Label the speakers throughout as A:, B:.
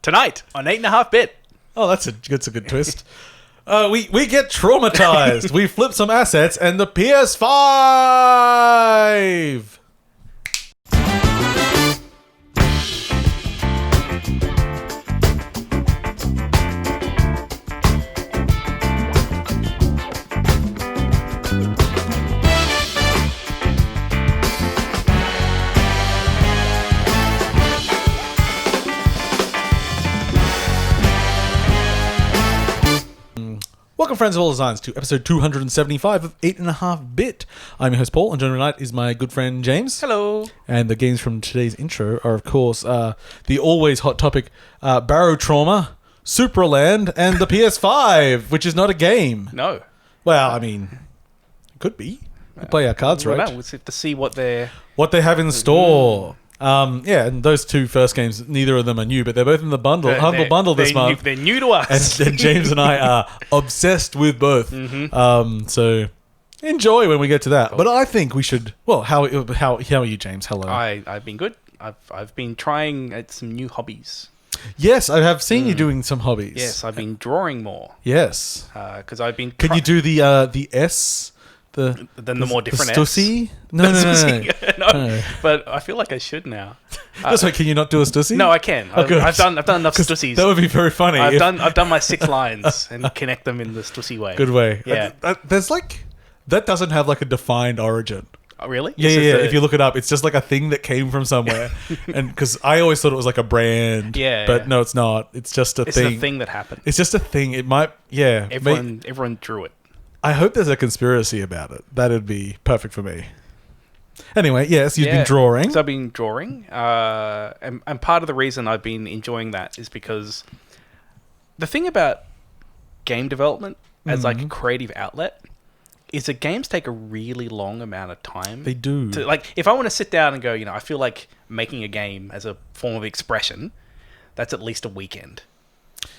A: Tonight on 8.5-bit.
B: Oh, that's a good twist. We get traumatized. We flip some assets and the PS5. Welcome, friends of all designs, to episode 275 of 8.5-bit. I'm your host, Paul, and joining me tonight is my good friend, James.
A: Hello.
B: And the games from today's intro are, of course, the always hot topic, Barotrauma, Supraland, and the PS5, which is not a game.
A: No.
B: Well, I mean, it could be. We'll play our cards right.
A: We'll have to see what they
B: have in store. Yeah, and those two first games, neither of them are new, but they're both in the humble bundle this month.
A: They're new to us.
B: And James and I are obsessed with both. So enjoy when we get to that. Cool. But I think we should. Well, how are you, James? Hello.
A: I've been good. I've been trying at some new hobbies.
B: Yes, I have seen you doing some hobbies.
A: Yes, I've been drawing more.
B: Yes,
A: because I've been.
B: Can you do the S?
A: The more different
B: Stussy?
A: S?
B: No.
A: No. But I feel like I should now.
B: That's right. Can you not do a Stussy?
A: No, I can. I've done enough Stussies.
B: That would be very funny.
A: I've done my 6 lines and connect them in the Stussy way.
B: Good way.
A: Yeah.
B: That doesn't have like a defined origin.
A: Oh, really?
B: Yeah. If you look it up, it's just like a thing that came from somewhere. And because I always thought it was like a brand.
A: Yeah.
B: But no, it's not. It's just a thing.
A: It's a thing that happened.
B: It's just a thing. It might. Yeah.
A: Everyone drew it.
B: I hope there's a conspiracy about it. That'd be perfect for me. Anyway, yes, you've been drawing.
A: So I've been drawing. And part of the reason I've been enjoying that is because the thing about game development as like a creative outlet is that games take a really long amount of time.
B: They do.
A: Like, if I want to sit down and go, I feel like making a game as a form of expression, that's at least a weekend.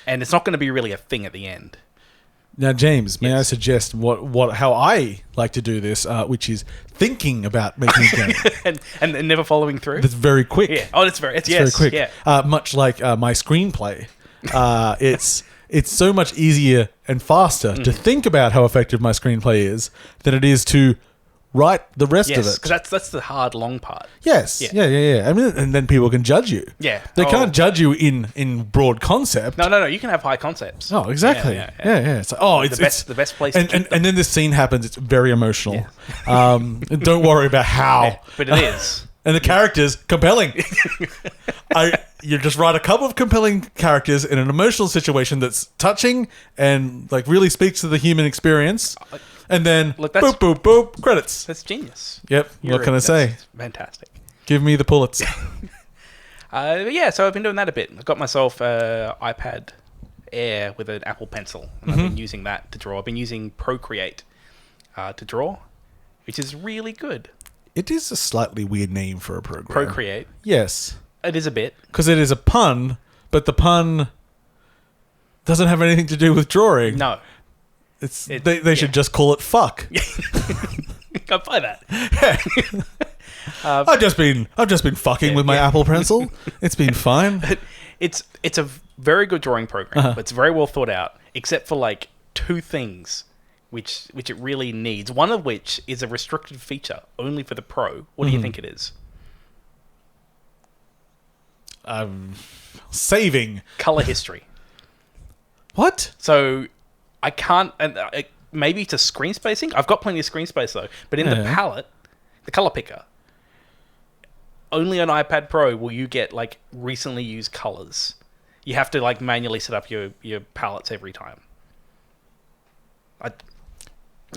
A: And it's not going to be really a thing at the end.
B: Now, James, may I suggest how I like to do this, which is thinking about making a game.
A: and never following through?
B: It's very quick.
A: Yeah. Oh, it's very quick. Yeah.
B: Much like my screenplay. It's so much easier and faster to think about how effective my screenplay is than it is to write the rest of it.
A: Because that's the hard, long part.
B: Yes. Yeah. I mean, and then people can judge you.
A: Yeah.
B: They can't judge you in broad concept.
A: No. You can have high concepts.
B: Oh, exactly. Yeah. It's like, it's
A: the best place.
B: And then this scene happens. It's very emotional. Yeah. Don't worry about how.
A: Yeah, but it is.
B: And the characters compelling. You just write a couple of compelling characters in an emotional situation that's touching and like really speaks to the human experience. And then, boop, credits.
A: That's genius.
B: Yep. What can I say?
A: Fantastic.
B: Give me the Pulitzer.
A: So I've been doing that a bit. I've got myself iPad Air with an Apple Pencil. And I've been using that to draw. I've been using Procreate to draw, which is really good.
B: It is a slightly weird name for a program.
A: Procreate?
B: Yes.
A: It is a bit.
B: Because it is a pun, but the pun doesn't have anything to do with drawing.
A: No.
B: They should just call it fuck.
A: Can't buy that.
B: I've just been fucking with my Apple Pencil. It's been fine.
A: It's a very good drawing program. But it's very well thought out, except for like 2 things which it really needs. One of which is a restricted feature only for the Pro. What do you think it is?
B: Saving
A: color history.
B: What?
A: So I can't, and maybe it's a screen spacing. I've got plenty of screen space though. But in the palette, the color picker, only on iPad Pro will you get like recently used colors. You have to like manually set up your palettes every time.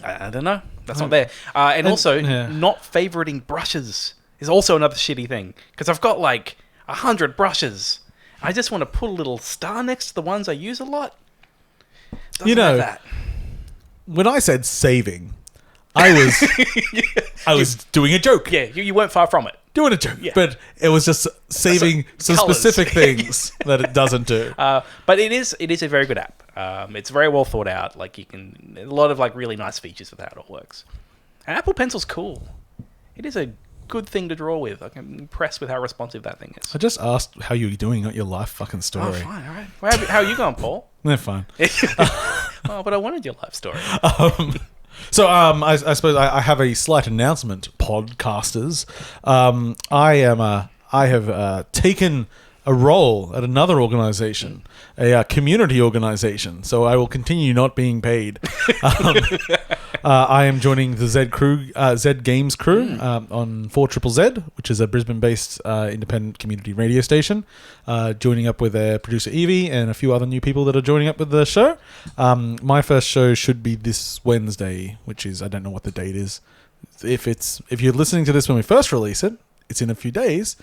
A: I don't know. That's not there. And also, not favoriting brushes is also another shitty thing. Because I've got like 100 brushes. I just want to put a little star next to the ones I use a lot. Doesn't have that.
B: When I said saving, I was doing a joke.
A: Yeah, you weren't far from it.
B: Doing a joke. Yeah. But it was just saving some specific things that it doesn't do.
A: But it is a very good app. It's very well thought out. Like a lot of like really nice features with how it all works. And Apple Pencil's cool. It is a good thing to draw with. I'm impressed with how responsive that thing is.
B: I just asked how you were doing, not your life fucking story.
A: Oh, fine, all right. Well, how are you going, Paul?
B: They're fine.
A: Oh, but I wanted your life story.
B: So, I suppose I have a slight announcement, podcasters. I have taken a role at another organization, a community organization. So I will continue not being paid. I am joining the Z Games crew on 4ZZZ, which is a Brisbane-based independent community radio station. Joining up with their producer Evie and a few other new people that are joining up with the show. My first show should be this Wednesday, which is, I don't know what the date is. If you're listening to this when we first release it, it's in a few days.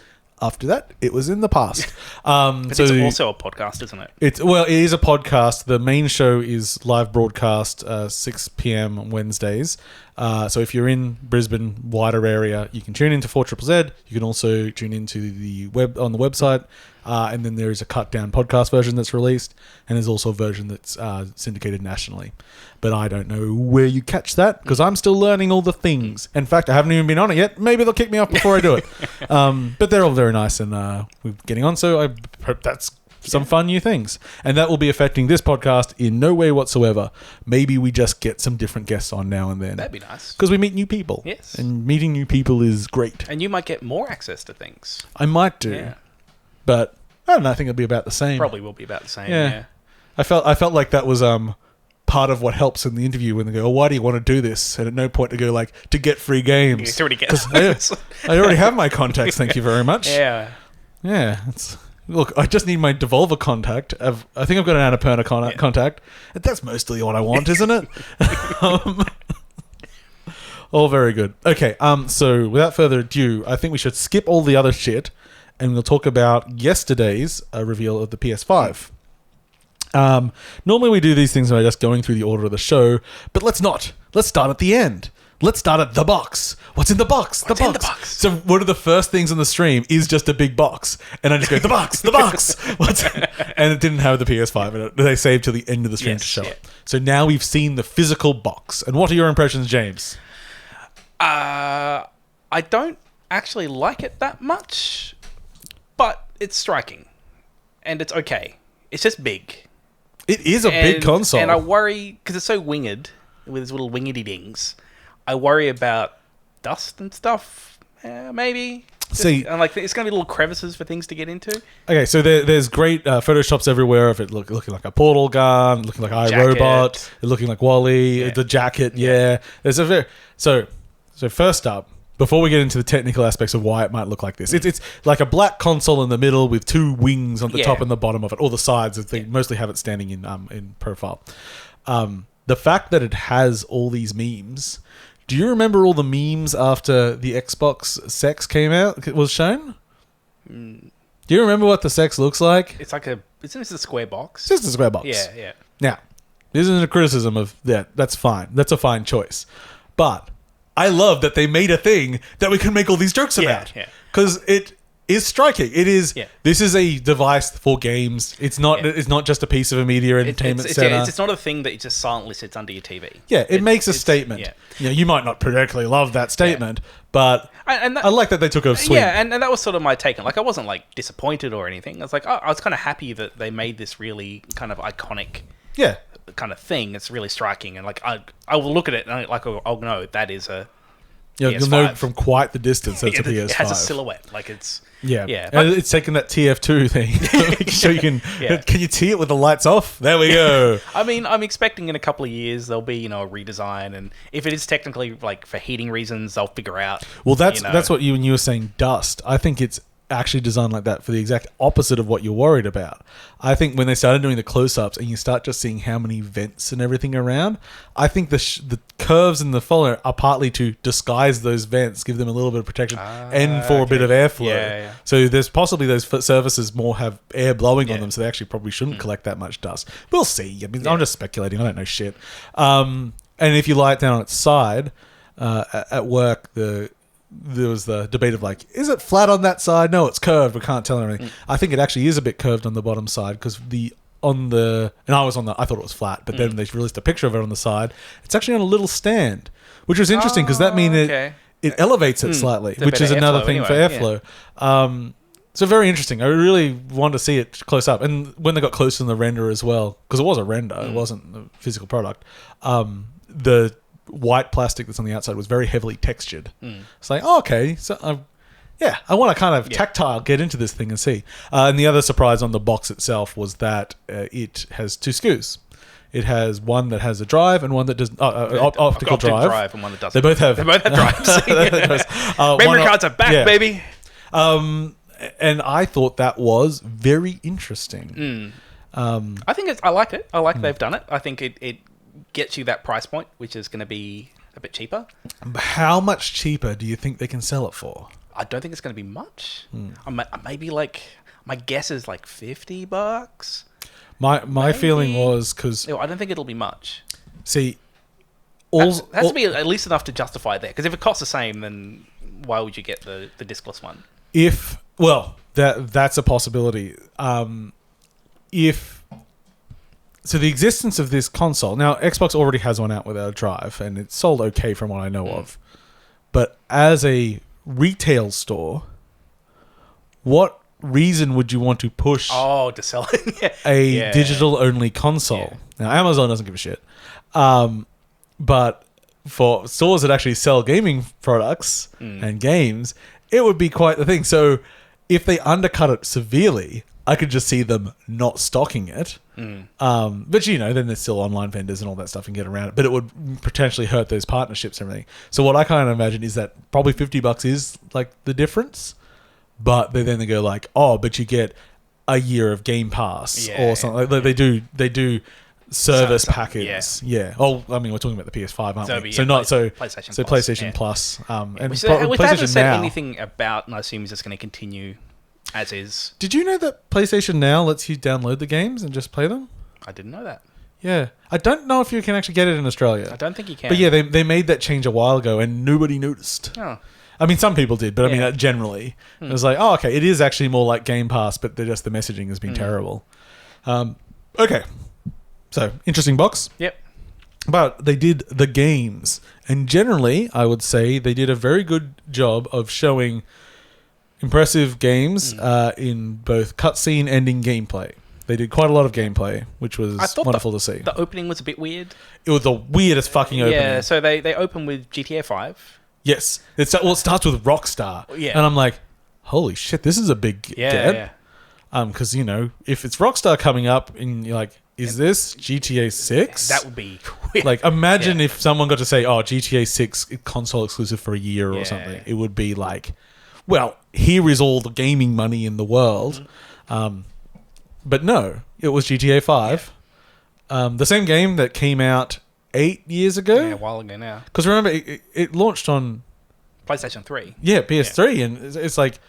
B: After that, it was in the past.
A: But so it's also a podcast, isn't it?
B: It is a podcast. The main show is live broadcast 6 p.m. on Wednesdays. So if you're in Brisbane, wider area, you can tune into 4ZZZ. You can also tune into the on the website. And then there is a cut down podcast version that's released. And there's also a version that's syndicated nationally. But I don't know where you catch that because I'm still learning all the things. In fact, I haven't even been on it yet. Maybe they'll kick me off before I do it. But they're all very nice and we're getting on. So I hope that's some fun new things. And that will be affecting this podcast in no way whatsoever. Maybe we just get some different guests on now and then.
A: That'd be nice.
B: Because we meet new people.
A: Yes.
B: And meeting new people is great.
A: And you might get more access to things.
B: I might do.
A: Yeah.
B: But I don't know. I think it'll be about the same.
A: Probably will be about the same. Yeah.
B: I felt like that was part of what helps in the interview when they go, "Oh, why do you want to do this?" And at no point to go like, "To get free games."
A: You already get
B: I already have my contacts. Thank you very much.
A: Yeah.
B: Yeah. Look, I just need my Devolver contact. I think I've got an Annapurna contact. That's mostly what I want, isn't it? All very good. Okay. So without further ado, I think we should skip all the other shit, and we'll talk about yesterday's reveal of the PS5. Normally we do these things by just going through the order of the show, but let's not. Let's start at the end. Let's start at the box. What's in the box?
A: What's in the box?
B: So one of the first things on the stream is just a big box. And I just go, the box, the box. And it didn't have the PS5 in it. They saved till the end of the stream to show it. So now we've seen the physical box. And what are your impressions, James?
A: I don't actually like it that much, but it's striking. And it's okay. It's just big.
B: It is a big console.
A: And I worry, because it's so winged, with its little wingedy dings, I worry about dust and stuff, maybe.
B: See,
A: and like it's going to be little crevices for things to get into.
B: Okay, so there's great photoshops everywhere of it looking like a portal gun, looking like iRobot, looking like Wall-E, the jacket, There's a very... So first up, before we get into the technical aspects of why it might look like this, it's like a black console in the middle with two wings on the top and the bottom of it, or the sides. They mostly have it standing in profile. The fact that it has all these memes... Do you remember all the memes after the Xbox Sex came out, was shown? Do you remember what the Sex looks like?
A: It's like isn't this a square box?
B: It's just a square box.
A: Yeah.
B: Now, this isn't a criticism of that. That's fine. That's a fine choice. But I love that they made a thing that we can make all these jokes about. Because it is striking. It is. Yeah. This is a device for games. It's not. It's not just a piece of a media entertainment center.
A: It's not a thing that just silently sits under your TV.
B: Yeah, it makes a statement. Yeah. You might not particularly love that statement, but I like that they took a swing.
A: Yeah, and that was sort of my take on. Like, I wasn't like disappointed or anything. I was like, I was kind of happy that they made this really kind of iconic.
B: Yeah.
A: Kind of thing. It's really striking, and like I will look at it and I'll know that is a.
B: Yeah, you'll know from quite the distance that's a PS5.
A: It has a silhouette, like it's.
B: Yeah. And it's taking that TF2 thing. So you can... Can you tee it with the lights off? There we go.
A: I mean, I'm expecting in a couple of years there'll be, a redesign, and if it is technically like for heating reasons, they'll figure out.
B: Well, that's what when you were saying dust. I think it's actually designed like that for the exact opposite of what you're worried about. I think when they started doing the close-ups and you start just seeing how many vents and everything around, I think the curves in the follower are partly to disguise those vents, give them a little bit of protection, and for a bit of airflow. Yeah. So there's possibly those surfaces more have air blowing on them, so they actually probably shouldn't collect that much dust. We'll see. I mean, I'm just speculating. I don't know shit. And if you lie it down on its side, at work, there was the debate of like, is it flat on that side? No, it's curved. We can't tell anything. I think it actually is a bit curved on the bottom side because I thought it was flat, but then they released a picture of it on the side. It's actually on a little stand, which was interesting because that means it elevates it slightly,
A: It's a
B: which is
A: better
B: another
A: airflow
B: thing
A: anyway,
B: for airflow. So very interesting. I really want to see it close up. And when they got close in the render as well, because it was a render, it wasn't a physical product, the white plastic that's on the outside was very heavily textured. It's like, oh, okay, so I want to kind of tactile get into this thing and see. And the other surprise on the box itself was that it has 2 SKUs. It has one that has a drive and one that does optical drive.
A: And one that doesn't.
B: They both have
A: drives. Memory cards are back, baby.
B: And I thought that was very interesting.
A: I think I like it. I like they've done it. I think it gets you that price point, which is going to be a bit cheaper.
B: How much cheaper do you think they can sell it for?
A: I don't think it's going to be much. Maybe like, my guess is like $50.
B: My feeling was because
A: I don't think it'll be much.
B: See,
A: it has to be at least enough to justify it there. Because if it costs the same, then why would you get the discless one?
B: That's a possibility. So the existence of this console now, Xbox already has one out without a drive, and it's sold okay from what I know of. But as a retail store, what reason would you want to push
A: to sell it
B: a digital only console? Now Amazon doesn't give a shit, but for stores that actually sell gaming products and games, it would be quite the thing. So if they undercut it severely, I could just see them not stocking it. But then there's still online vendors and all that stuff and get around it. But it would potentially hurt those partnerships and everything. So what I kind of imagine is that probably $50 is like the difference. But then they go like, oh, but you get a year of Game Pass or something. Like they do service packets. Yeah. Oh, I mean, we're talking about the PS5, aren't we? PlayStation Plus. And
A: which they haven't said anything about, and I assume it's just going to continue as is.
B: Did you know that PlayStation Now lets you download the games and just play them?
A: I didn't know that.
B: Yeah. I don't know if you can actually get it in Australia.
A: I don't think you can.
B: But yeah, they made that change a while ago and nobody noticed.
A: Oh.
B: I mean, some people did, but I mean, generally. It was like, oh, okay, it is actually more like Game Pass, but the messaging has been terrible. Okay. So, interesting box.
A: Yep.
B: But they did the games. And generally, I would say they did a very good job of showing impressive games in both cutscene and in gameplay. They did quite a lot of gameplay, which was wonderful to see.
A: The opening was a bit weird.
B: It was the weirdest fucking opening. Yeah,
A: so they open with GTA 5.
B: Yes. It starts with Rockstar.
A: Yeah.
B: And I'm like, holy shit, this is a big get.
A: Yeah.
B: Because, if it's Rockstar coming up and you're like, is this GTA 6?
A: That would be weird.
B: Like, imagine if someone got to say, oh, GTA 6 console exclusive for a year or something. It would be like, well, here is all the gaming money in the world. But no, it was GTA 5. The same game that came out 8 years ago.
A: Yeah, a while ago now.
B: Because remember, it launched on
A: PlayStation 3.
B: Yeah, PS3. And it's like,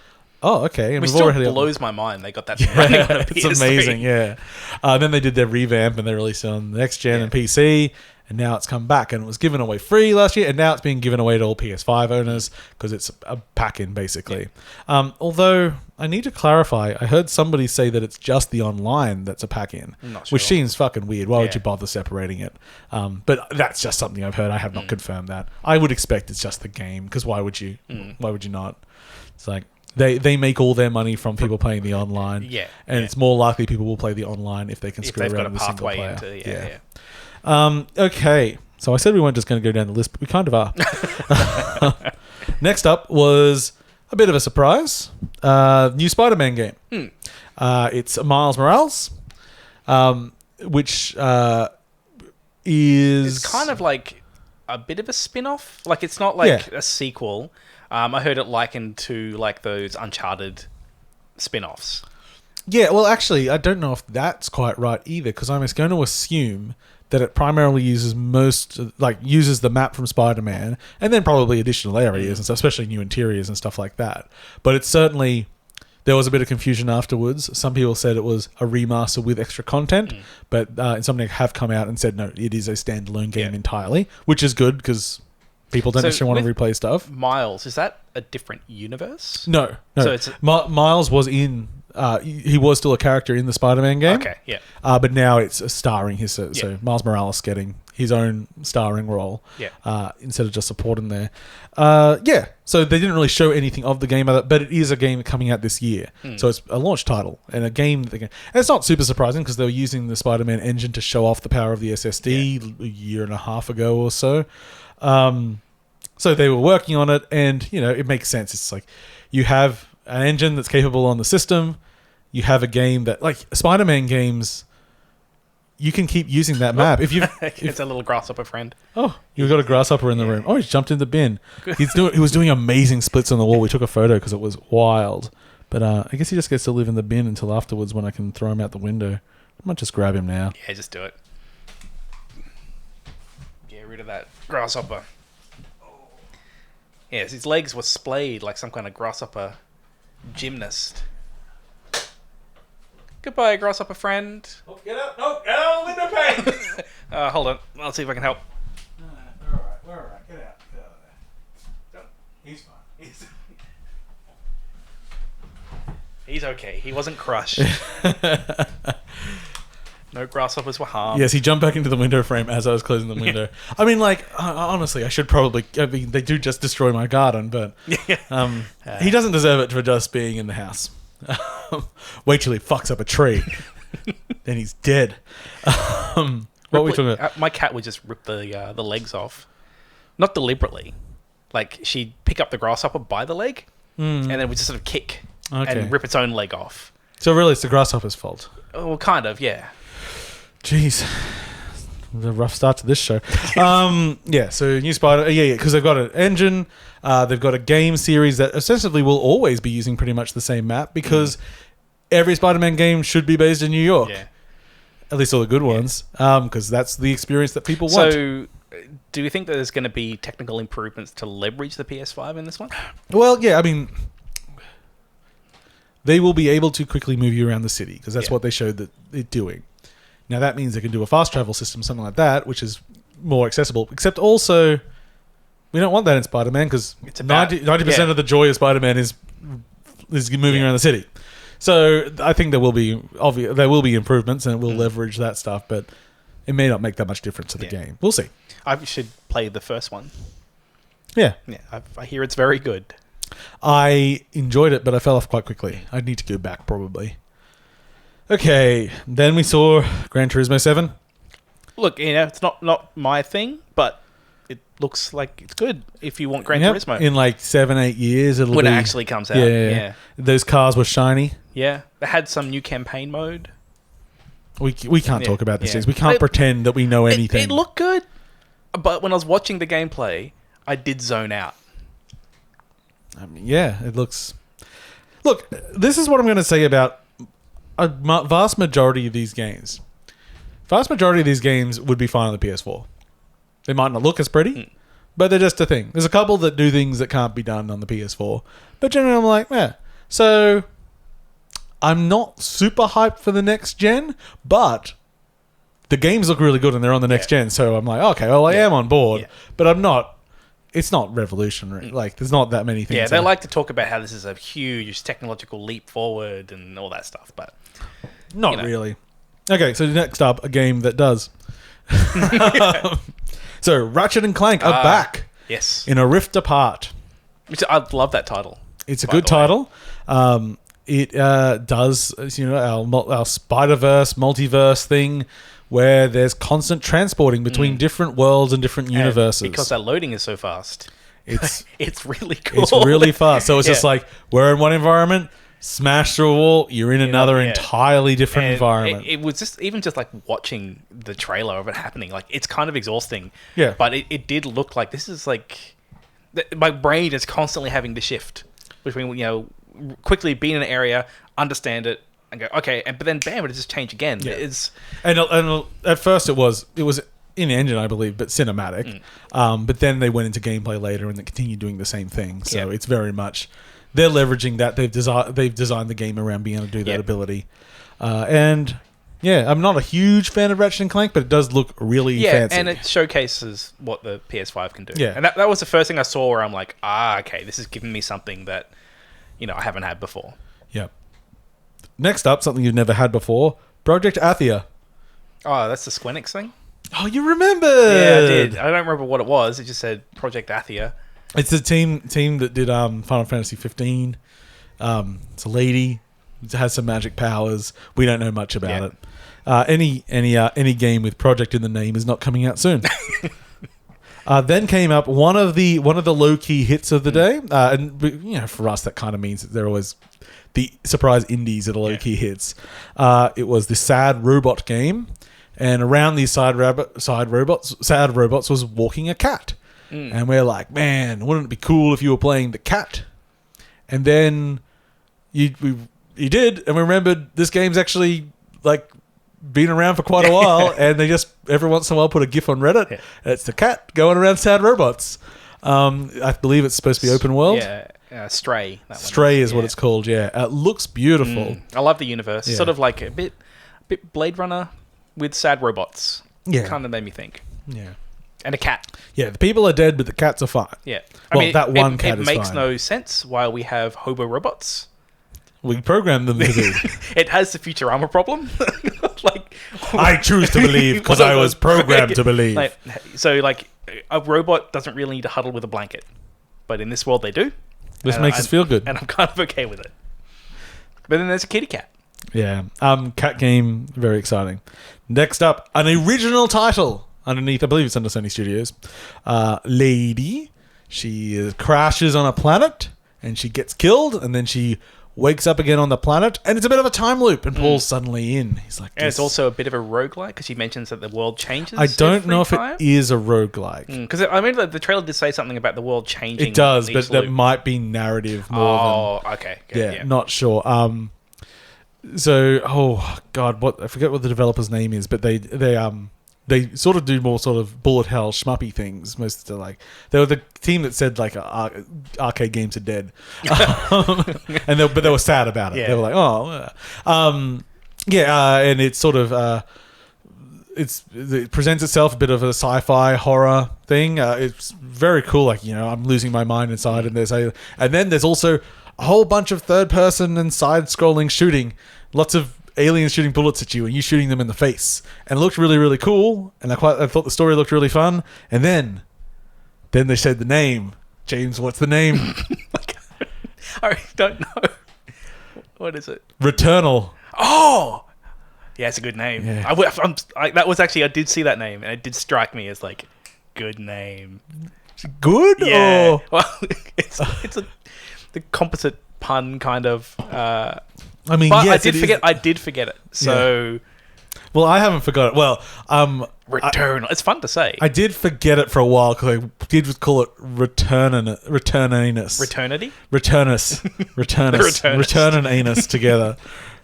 B: oh, okay. And
A: it still blows my mind they got that running on a PS3.
B: It's amazing, yeah. Then they did their revamp and they released it on the next gen and PC. And now it's come back and it was given away free last year. And now it's being given away to all PS5 owners because it's a pack-in, basically. Although, I need to clarify. I heard somebody say that it's just the online that's a pack-in.
A: Not sure.
B: Which seems fucking weird. Why would you bother separating it? But that's just something I've heard. I have not confirmed that. I would expect it's just the game because why would you? Why would you not? It's like... They make all their money from people playing the online.
A: Yeah.
B: And it's more likely people will play the online if they can screw around with the single player. Okay. So I said we weren't just going to go down the list, but we kind of are. Next up was a bit of a surprise. New Spider-Man game. It's Miles Morales, which is...
A: It's kind of like a bit of a spin-off. Like, it's not like a sequel. I heard it likened to like those Uncharted spin-offs.
B: Yeah, well, actually, I don't know if that's quite right either, because I'm just going to assume that it primarily uses uses the map from Spider-Man, and then probably additional areas and stuff, especially new interiors and stuff like that. But it's certainly... There was a bit of confusion afterwards. Some people said it was a remaster with extra content, but Insomniac have come out and said, no, it is a standalone game entirely, which is good, because... People don't necessarily want to replay stuff.
A: Miles, is that a different universe?
B: No.
A: So it's
B: Miles was in he was still a character in the Spider-Man game.
A: Okay, yeah.
B: But now it's starring so Miles Morales getting his own starring role. Instead of just supporting there. So they didn't really show anything of the game, but it is a game coming out this year. So it's a launch title and a game. And it's not super surprising because they were using the Spider-Man engine to show off the power of the SSD a year and a half ago or so. So they were working on it, and it makes sense. It's like you have an engine that's capable on the system. You have a game that, like Spider-Man games, you can keep using that map. If you,
A: it's a little grasshopper friend.
B: Oh, you've got a grasshopper in the room. Oh, he's jumped in the bin. He was doing amazing splits on the wall. We took a photo because it was wild. But I guess he just gets to live in the bin until afterwards when I can throw him out the window. I might just grab him now.
A: Yeah, just do it. Get rid of that grasshopper. Yes, his legs were splayed like some kind of grasshopper gymnast. Goodbye, grasshopper friend.
B: Oh, get out! No, get out of the window pane!
A: Hold on, I'll see if I can help.
B: We're alright. Get out of there. He's fine.
A: He's okay. He wasn't crushed. No grasshoppers were harmed.
B: Yes, he jumped back into the window frame as I was closing the window. I mean, honestly, I should probably... I mean, they do just destroy my garden, but he doesn't deserve it for just being in the house. Wait till he fucks up a tree. Then he's dead. What were we talking about?
A: My cat would just rip the legs off. Not deliberately. Like, she'd pick up the grasshopper by the leg, and then would just sort of kick and rip its own leg off. So really, it's the grasshopper's fault? Oh, well, kind of, yeah. Jeez. A rough start to this show. So new Spider... because they've got an engine, they've got a game series that ostensibly will always be using pretty much the same map because every Spider-Man game should be based in New York. Yeah. At least all the good ones, because that's the experience that people want. So, do you think that there's going to be technical improvements to leverage the PS5 in this one? Well, yeah, I mean... They will be able to quickly move you around the city because that's what they showed that they're doing. Now, that means they can do a fast travel system, something like that, which is more accessible. Except also, we don't want that in Spider-Man because 90% of the joy of Spider-Man is moving around the city. So I think there will be improvements and it will leverage that stuff, but it may not make that much difference to the game. We'll see. I should play the first one. Yeah. I hear it's very good. I enjoyed it, but I fell off quite quickly. I'd need to go back probably. Okay, then we saw Gran Turismo 7. Look, it's not my thing, but it looks like it's good if you want Gran Turismo. In like 7-8 years, when it actually comes out. Yeah. Those cars were shiny. Yeah, they had some new campaign mode. We can't talk about these things. We can't pretend that we know anything. It looked good, but when I was watching the gameplay, I did zone out. I mean, it looks... Look, this is what I'm going to say about a vast majority of these games. Vast majority of these games would be fine on the PS4. They might not look as pretty, but they're just a thing. There's a couple that do things that can't be done on the PS4. But generally, I'm like, yeah. So, I'm not super hyped for the next gen, but the games look really good and they're on the next gen. So, I'm like, okay, well, I am on board. Yeah. But I'm not... It's not revolutionary. Like, there's not that many things. Yeah, they like to talk about how this is a huge technological leap forward and all that stuff, but... Not really. Okay, so next up, a game that does. So, Ratchet and Clank are back. Yes. In a Rift Apart. I love that title. It's a good title. It does, our Spider-Verse, multiverse thing, where there's constant transporting between different worlds and different universes. And because that loading is so fast. It's really cool. It's really fast. So it's just like, we're in one environment, smash through a wall, you're in another entirely different environment. It was just like watching the trailer of it happening. Like, it's kind of exhausting. Yeah. But it did look like this is like... My brain is constantly having to shift between, quickly be in an area, understand it, and go, okay, but then bam, it just changed again. Yeah. And at first it was in engine, I believe, but cinematic. But then they went into gameplay later and they continued doing the same thing. So it's very much they're leveraging that. They've designed the game around being able to do that ability. And I'm not a huge fan of Ratchet and Clank, but it does look really fancy. And it showcases what the PS5 can do. Yeah. And that was the first thing I saw where I'm like, okay, this is giving me something that I haven't had before. Yeah.
B: Next up, something you've never had before, Project Athia.
A: Oh, that's the Squenix thing?
B: Oh, you remember?
A: Yeah, I did. I don't remember what it was. It just said Project Athia.
B: It's the team that did Final Fantasy 15. It's a lady. It has some magic powers. We don't know much about it. Any game with project in the name is not coming out soon. Then came up one of the low key hits of the day, and for us that kind of means that they're always the surprise indies that are low key hits. It was the Sad Robot game, and around these sad robots was walking a cat, and we're like, man, wouldn't it be cool if you were playing the cat? And then you did, and we remembered this game's actually like been around for quite a while, and they just every once in a while put a GIF on Reddit. And it's the cat going around sad robots. I believe it's supposed to be open world.
A: Stray.
B: Stray is what it's called. Yeah, it looks beautiful.
A: I love the universe. Sort of like a bit Blade Runner with sad robots.
B: Yeah,
A: kind of made me think.
B: Yeah,
A: and a cat.
B: Yeah, the people are dead, but the cats are fine.
A: Yeah,
B: that one cat is fine.
A: It makes no sense why we have hobo robots.
B: We programmed them to do.
A: It has the Futurama problem.
B: I choose to believe because I was programmed to believe.
A: A robot doesn't really need to huddle with a blanket, but in this world they do.
B: This makes us feel good,
A: and I'm kind of okay with it. But then there's a kitty cat.
B: Yeah, cat game, very exciting. Next up, an original title underneath. I believe it's under Sony Studios. Lady, she crashes on a planet and she gets killed, and then she wakes up again on the planet, and it's a bit of a time loop, and Paul's suddenly in. He's like,
A: and it's also a bit of a roguelike, because he mentions that the world changes.
B: I don't know if it is a roguelike.
A: Because I mean, the trailer did say something about the world changing.
B: It does, but that might be narrative more than...
A: okay.
B: Yeah, not sure. So, I forget what the developer's name is, but they sort of do more sort of bullet hell schmuppy things. Most of they were the team that said like arcade games are dead, and but they were sad about it. Yeah. They were like, and it's sort of it presents itself a bit of a sci-fi horror thing. It's very cool. I'm losing my mind inside, and then there's also a whole bunch of third person and side scrolling shooting, lots of aliens shooting bullets at you and you shooting them in the face, and it looked really, really cool, and I thought the story looked really fun. And then they said the name. James, what's the name?
A: I don't know. What is it?
B: Returnal.
A: Oh, yeah, it's a good name.
B: Yeah.
A: I did see that name, and it did strike me as like good name.
B: Good?
A: Yeah. Well, it's the composite pun kind of.
B: I mean,
A: but
B: yes,
A: I did forget it. So,
B: well, I haven't forgot it. Well,
A: Return. It's fun to say.
B: I did forget it for a while because I did call it Returninus.
A: Returnity.
B: Return and anus together.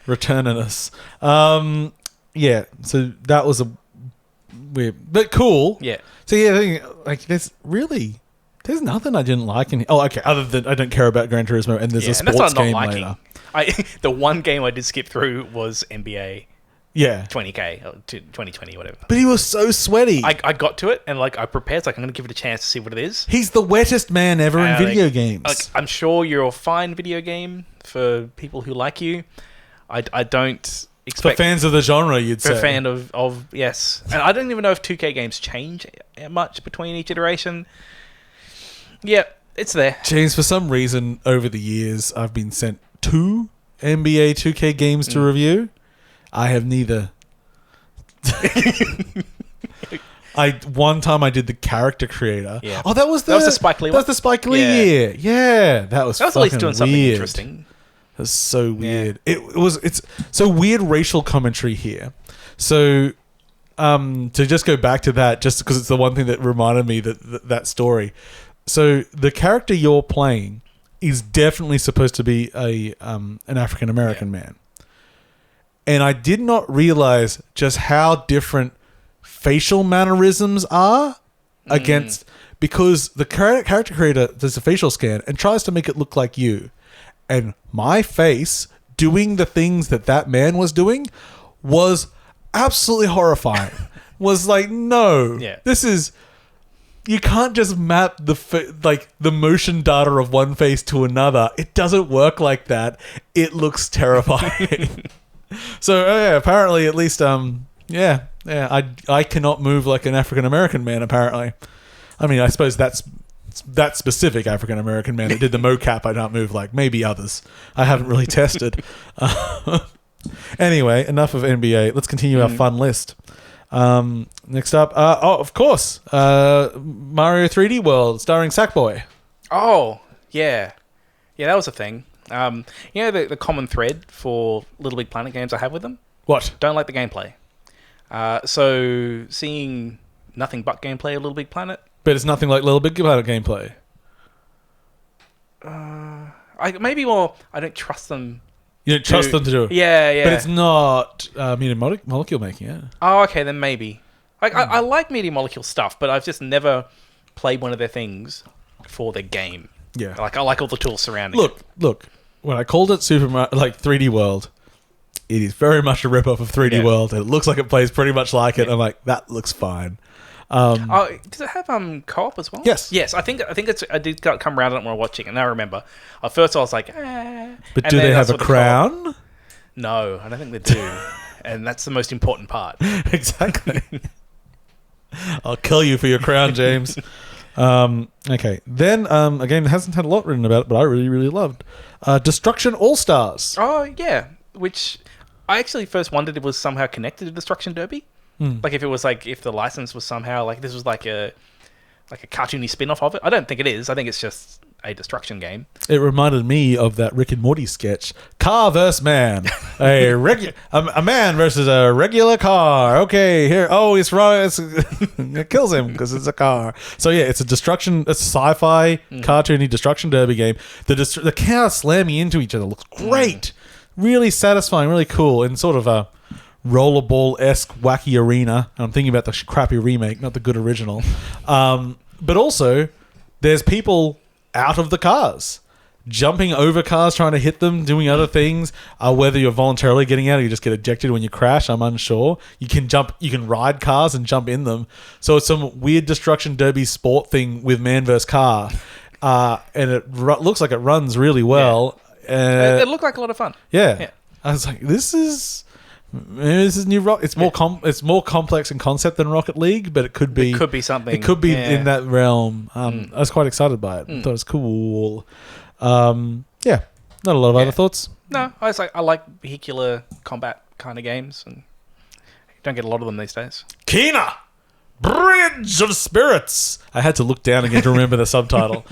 B: Returninus. Yeah. So that was a weird, but cool.
A: Yeah.
B: So yeah, there's nothing I didn't like in. Oh, okay. Other than I don't care about Gran Turismo, and there's a sports game later.
A: The one game I did skip through was NBA.
B: Yeah.
A: 20K or 2020, whatever.
B: But he was so sweaty.
A: I got to it and I prepared. I'm going to give it a chance to see what it is.
B: He's the wettest man ever in video games.
A: I'm sure you're a fine video game for people who like you. I don't expect...
B: For fans of the genre, you'd say.
A: For a fan of yes. And I don't even know if 2K games change much between each iteration. Yeah, it's there.
B: James, for some reason, over the years, I've been sent 2 NBA 2K games to review. I have neither. One time I did the character creator.
A: Yeah.
B: Oh, that was the
A: Spike Lee.
B: That was the Spike Lee year. Yeah, that was
A: at least doing something interesting.
B: That's so weird. Yeah. It's so weird racial commentary here. So to just go back to that, just because it's the one thing that reminded me that story. So the character you're playing is definitely supposed to be an African American man. And I did not realize just how different facial mannerisms are because the character creator does a facial scan and tries to make it look like you. And my face doing the things that man was doing was absolutely horrifying. Was like, no, this is you can't just map the motion data of one face to another. It doesn't work like that. It looks terrifying. So apparently, at least I cannot move like an African American man. Apparently, I mean, I suppose that's that specific African American man that did the mocap. I don't move like. Maybe others. I haven't really tested. Anyway, enough of NBA. Let's continue our fun list. Next up, of course, Mario 3D World starring Sackboy.
A: Oh, yeah. Yeah, that was a thing. The common thread for Little Big Planet games I have with them?
B: What?
A: Don't like the gameplay. So, seeing nothing but gameplay of Little Big Planet.
B: But it's nothing like Little Big Planet gameplay.
A: I don't trust them.
B: You don't trust them to do it?
A: Yeah.
B: But it's not medium molecule making, yeah.
A: Oh, okay, then maybe. I like Medium Molecule stuff, but I've just never played one of their things for their game.
B: Yeah.
A: I like all the tools surrounding it.
B: Look. When I called it 3D World, it is very much a rip-off of 3D World. It looks like it plays pretty much like it. I'm like, that looks fine.
A: Does it have co-op as well?
B: Yes.
A: Yes, I think I did come around on it when I was watching, and I remember. At first I was like,
B: But do they have a crown?
A: No, I don't think they do. And that's the most important part.
B: Exactly. I'll kill you for your crown, James. Okay. Then, a game that hasn't had a lot written about it, but I really, really loved. Destruction All-Stars.
A: Oh, yeah. Which I actually first wondered if it was somehow connected to Destruction Derby. Like if it was if the license was somehow this was like a cartoony spin-off of it. I don't think it is. I think it's just a destruction game.
B: It reminded me of that Rick and Morty sketch, Car vs. Man. A man versus a regular car. Okay, here. Oh, it's wrong. It kills him because it's a car. So yeah, it's a sci-fi cartoony destruction derby game. The cars slamming into each other looks great. Really satisfying, really cool, and sort of a rollerball-esque wacky arena. I'm thinking about the crappy remake, not the good original. But also, there's people out of the cars, jumping over cars, trying to hit them, doing other things. Whether you're voluntarily getting out or you just get ejected when you crash, I'm unsure. You can ride cars and jump in them. So it's some weird destruction derby sport thing with man versus car. And it looks like it runs really well.
A: It looked like a lot of fun.
B: Yeah. I was like, this is new rock. It's more complex in concept than Rocket League, but it could be something. It could be in that realm. I was quite excited by it. I thought it was cool. Not a lot of other thoughts.
A: No, I like vehicular combat kind of games, and you don't get a lot of them these days.
B: Kena, Bridge of Spirits. I had to look down again to remember the subtitle.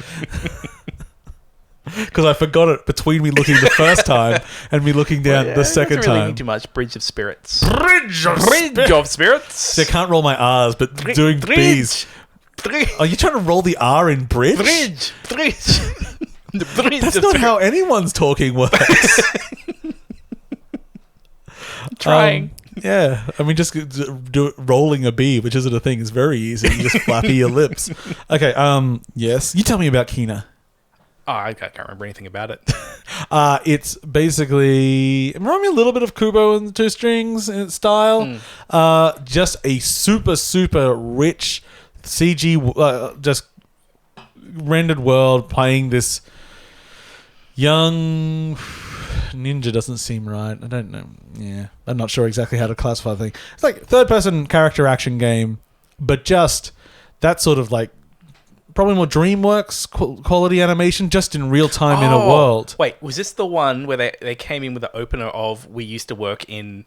B: Because I forgot it between me looking the first time and me looking down the second time.
A: Really too much. Bridge of Spirits.
B: Bridge of Spirits. See, I can't roll my R's, but doing B's. Are you trying to roll the R in bridge?
A: Bridge. The bridge.
B: That's not how anyone's talking works.
A: I'm trying.
B: Yeah, I mean, just rolling a B, which isn't a thing, is very easy. You just flappy your lips. Okay. Yes. You tell me about Kena.
A: Oh, I can't remember anything about it.
B: It's basically... It reminded me a little bit of Kubo and the Two Strings in its style. Just a super, super rich CG, just rendered world playing this young... Ninja doesn't seem right. I don't know. Yeah. I'm not sure exactly how to classify the thing. It's like third-person character action game, but just that sort of probably more DreamWorks quality animation, just in real time in a world.
A: Wait, was this the one where they came in with the opener of we used to work in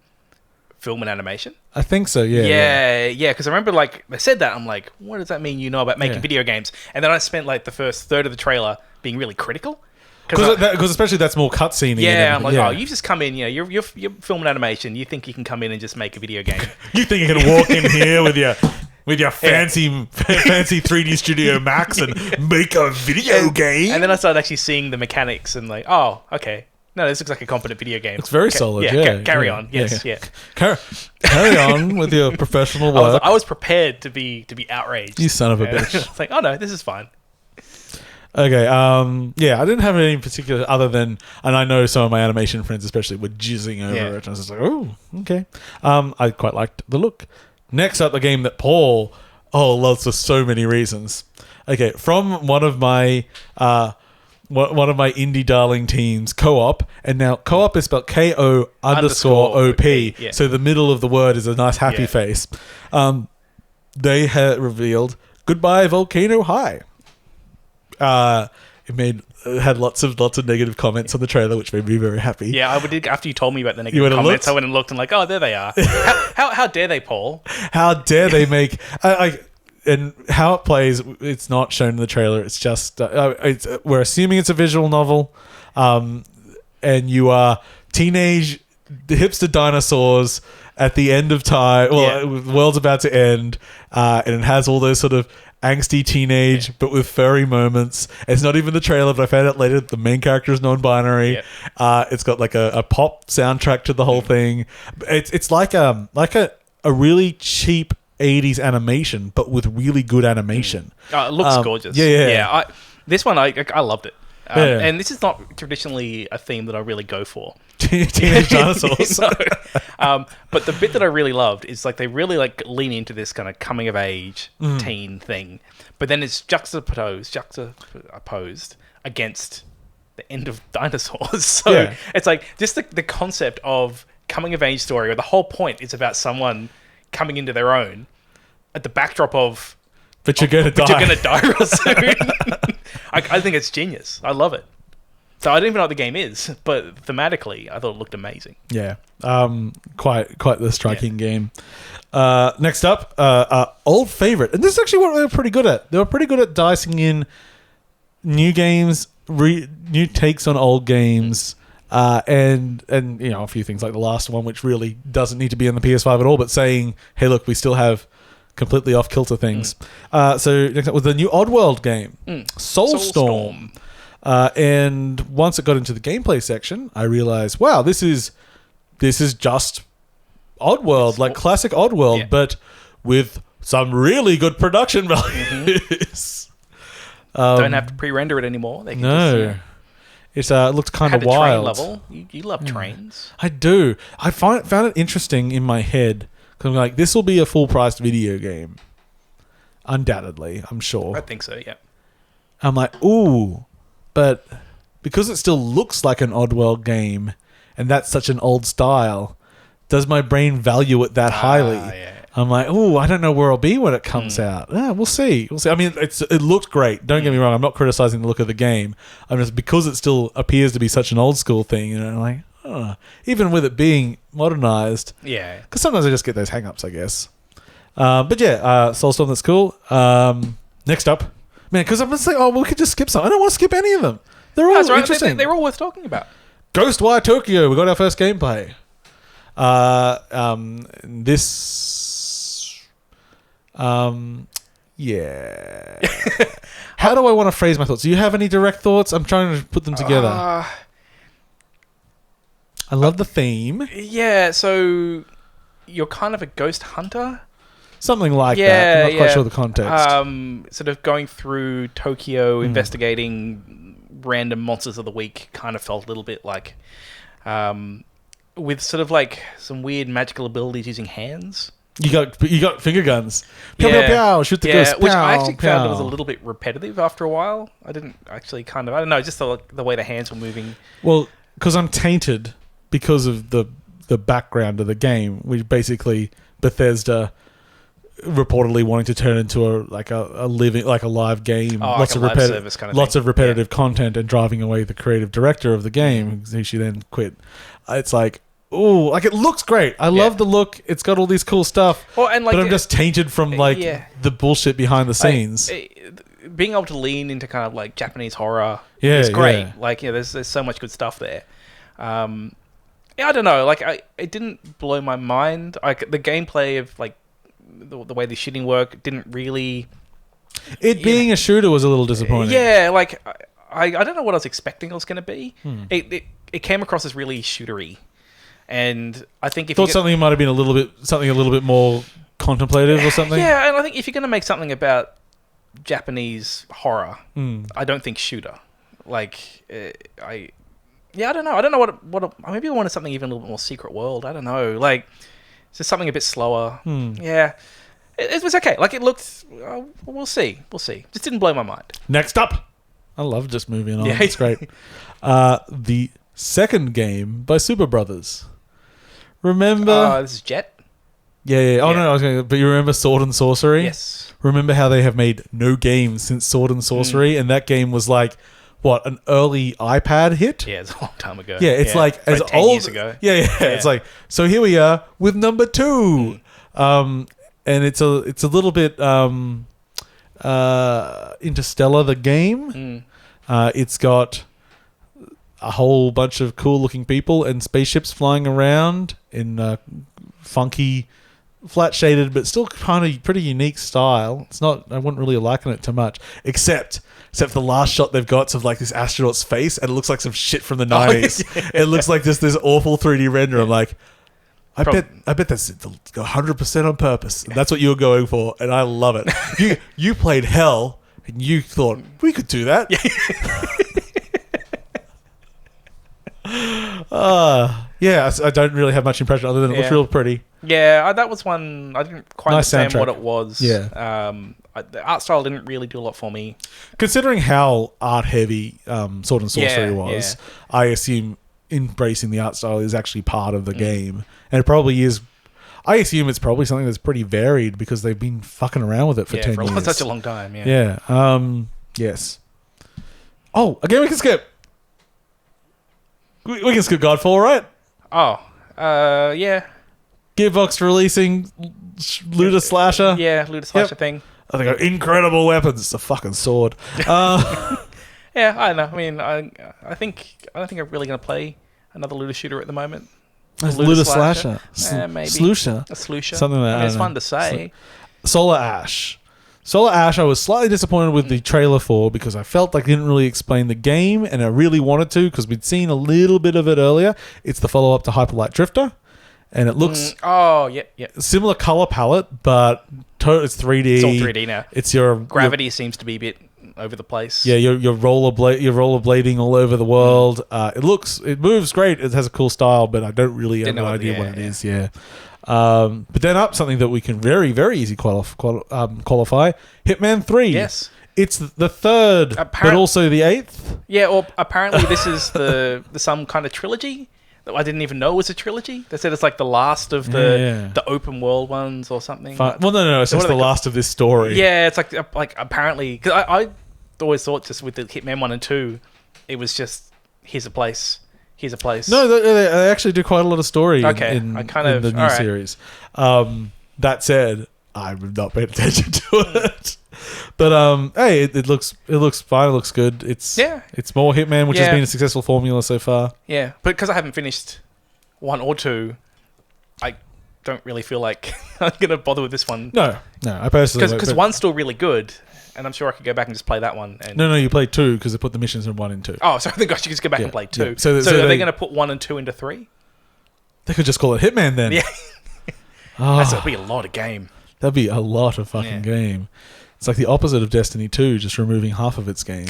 A: film and animation?
B: I think so, yeah.
A: Yeah, because I remember they said that. I'm like, what does that mean you know about making video games? And then I spent the first third of the trailer being really critical.
B: Because especially that's more cutscene.
A: Yeah, I'm like, you've just come in, you're film and animation. You think you can come in and just make a video game.
B: You think you can walk in here with your fancy 3D Studio Max and make a video game?
A: And then I started actually seeing the mechanics and okay. No, this looks like a competent video game.
B: It's very solid, yeah.
A: Carry on. Yes, yeah.
B: Carry on with your professional work.
A: I was prepared to be outraged.
B: You son of a bitch.
A: I was like, oh no, this is fine.
B: Okay, I didn't have any particular other than, and I know some of my animation friends especially were jizzing over it. And I was just like, oh, okay. I quite liked the look. Next up, a game that Paul Oh, lots of so many reasons. Okay, from one of my indie darling teams, Co-op, and now Co-op is spelled KO_OP.
A: Yeah.
B: So the middle of the word is a nice happy face. They had revealed Goodbye Volcano High. It had lots of negative comments on the trailer, which made me very happy.
A: Yeah, I did. After you told me about the negative comments, I went and looked and like, oh, there they are. How dare they, Paul?
B: How dare they make... and how it plays, it's not shown in the trailer. It's just... we're assuming it's a visual novel. And you are teenage hipster dinosaurs at the end of time. Well, the world's about to end. And it has all those sort of angsty teenage, but with furry moments. It's not even the trailer, but I found out later that the main character is non-binary. It's got like a pop soundtrack to the whole thing. It's like a really cheap 80s animation, but with really good animation.
A: It looks gorgeous. This one, I loved it. And this is not traditionally a theme that I really go for.
B: Teenage dinosaurs.
A: But the bit that I really loved is like they really like lean into this kind of coming of age teen thing, but then it's juxtaposed against the end of dinosaurs. So it's like just the concept of coming of age story, or the whole point is about someone coming into their own at the backdrop of
B: but you're gonna
A: die real soon. I think it's genius. I love it. So I don't even know what the game is, but thematically, I thought it looked amazing.
B: Yeah, quite the striking game. Next up, old favorite, and this is actually what they were pretty good at. They were pretty good at dicing in new games, new takes on old games, and you know, a few things like the last one, which really doesn't need to be on the PS5 at all, but saying, hey, look, we still have completely off kilter things. So next up was the new Oddworld game, Soulstorm. And once it got into the gameplay section, I realized, wow, this is just Oddworld, like classic Oddworld, but with some really good production values.
A: Don't have to pre-render it anymore. They can
B: just, it looks kind of wild.
A: Train level. You love trains.
B: I do. I found it interesting in my head because I'm like, this will be a full-priced video game, undoubtedly. I'm sure.
A: I think so. Yeah.
B: I'm like, ooh. But because it still looks like an Oddworld game, and that's such an old style, does my brain value it that highly?
A: Yeah.
B: I'm like, oh, I don't know where I'll be when it comes out. We'll see. I mean, it looks great. Don't get me wrong. I'm not criticizing the look of the game. I'm just because it still appears to be such an old school thing. You know, I'm like, even with it being modernized.
A: Yeah.
B: Because sometimes I just get those hang-ups, I guess. But yeah, Soulstorm, that's cool. Next up. Man, because I'm just like, we could just skip some. I don't want to skip any of them. They're all interesting.
A: They're all worth talking about.
B: Ghostwire Tokyo. We got our first gameplay. Yeah. How do I want to phrase my thoughts? Do you have any direct thoughts? I'm trying to put them together. I love the theme.
A: Yeah, so you're kind of a ghost hunter.
B: Something like that. I'm not quite sure the context.
A: Sort of going through Tokyo, investigating random monsters of the week. Kind of felt a little bit like, with sort of like some weird magical abilities using hands. You
B: got finger guns. Pow, pow, pow, shoot the ghost.
A: Which I actually found it was a little bit repetitive after a while. I didn't actually I don't know, just the way the hands were moving.
B: Well, because I'm tainted because of the background of the game, which basically Bethesda reportedly wanting to turn into a live game, lots of repetitive content, and driving away the creative director of the game, who she then quit. It's like, ooh, like it looks great. I love the look. It's got all these cool stuff. Well, and like, but I'm just tainted from the bullshit behind the scenes.
A: Being able to lean into kind of like Japanese horror is great. Yeah. Like, there's so much good stuff there. I don't know. Like, it didn't blow my mind. Like the gameplay of like the way the shooting work didn't really.
B: It being a shooter was a little disappointing.
A: Yeah, like I don't know what I was expecting it was going to be. It came across as really shootery, and I think if
B: something might have been a little bit more contemplative or something.
A: Yeah, and I think if you're going to make something about Japanese horror, I don't think shooter. Like I don't know. I don't know what maybe I wanted something even a little bit more Secret World. I don't know. Like, just something a bit slower. Yeah. It was okay. Like, it looked... we'll see. Just didn't blow my mind.
B: Next up. I love just moving on.
A: Yeah.
B: It's great. The second game by Super Brothers. Remember...
A: this is Jett?
B: Yeah. Oh, no, but you remember Sword and Sorcery?
A: Yes.
B: Remember how they have made no games since Sword and Sorcery? And that game was like, what, an early iPad hit?
A: Yeah, it's a long time ago.
B: Yeah, it's like as
A: 10
B: old...
A: years ago.
B: Yeah. It's like, so here we are with number 2. And it's a little bit Interstellar, the game. It's got a whole bunch of cool looking people and spaceships flying around in funky, flat shaded, but still kind of pretty unique style. It's not, I wouldn't really liken it too much, except for the last shot they've got of like this astronaut's face, and it looks like some shit from the 90s. It looks like just this awful 3D render. I'm like, I bet that's 100% on purpose. And that's what you were going for, and I love it. You played Hell, and you thought we could do that. I don't really have much impression other than it looks real pretty.
A: Yeah, that was one I didn't quite understand what it was.
B: Yeah.
A: The art style didn't really do a lot for me.
B: Considering how art heavy Sword and Sorcery was, I assume embracing the art style is actually part of the game, and it probably is. I assume it's probably something that's pretty varied because they've been fucking around with it for 10 years.
A: Such a long time.
B: Yes. Oh, a game we can skip. We can skip Godfall, right?
A: Yeah.
B: Gearbox releasing looter slasher.
A: Yeah, looter slasher thing.
B: Oh, they got incredible weapons. It's a fucking sword.
A: Yeah, I don't know. I mean, I don't think I'm really going to play another looter shooter at the moment.
B: Looter slasher.
A: Maybe.
B: Sloosher.
A: A sloosher.
B: Something like that.
A: It's fun to say.
B: Solar Ash. I was slightly disappointed with the trailer for because I felt like it didn't really explain the game, and I really wanted to because we'd seen a little bit of it earlier. It's the follow-up to Hyper Light Drifter, and it looks similar color palette, but it's 3D.
A: It's all 3D now.
B: It's your
A: gravity seems to be a bit over the place.
B: Yeah, you're rollerblading all over the world. It moves great. It has a cool style, but I don't really have an idea what it is. Yeah. But then up something that we can very, very easy qualify. Hitman 3.
A: Yes.
B: It's the third, but also the 8th.
A: Yeah, or apparently this is the some kind of trilogy that I didn't even know was a trilogy. They said it's like the last of the open world ones or something.
B: Well, no. It's just the last of this story.
A: Yeah, it's like apparently... Because I always thought just with the Hitman 1 and 2, it was just, here's a place.
B: No, they actually do quite a lot of story in the new series. That said, I've not paid attention to it. But hey, it looks fine. It looks good. It's more Hitman, which has been a successful formula so far.
A: Yeah, but because I haven't finished 1 or 2, I don't really feel like I'm gonna bother with this one.
B: No, I personally
A: because 1's still really good. And I'm sure I could go back and just play that one. And
B: No, you played 2 because they put the missions in 1 and 2.
A: Oh, so I think I should just go back and play 2.
B: Yeah.
A: So are they going to put 1 and 2 into 3?
B: They could just call it Hitman then.
A: Yeah. That'd be a lot of game.
B: That'd be a lot of fucking game. It's like the opposite of Destiny 2, just removing half of its game.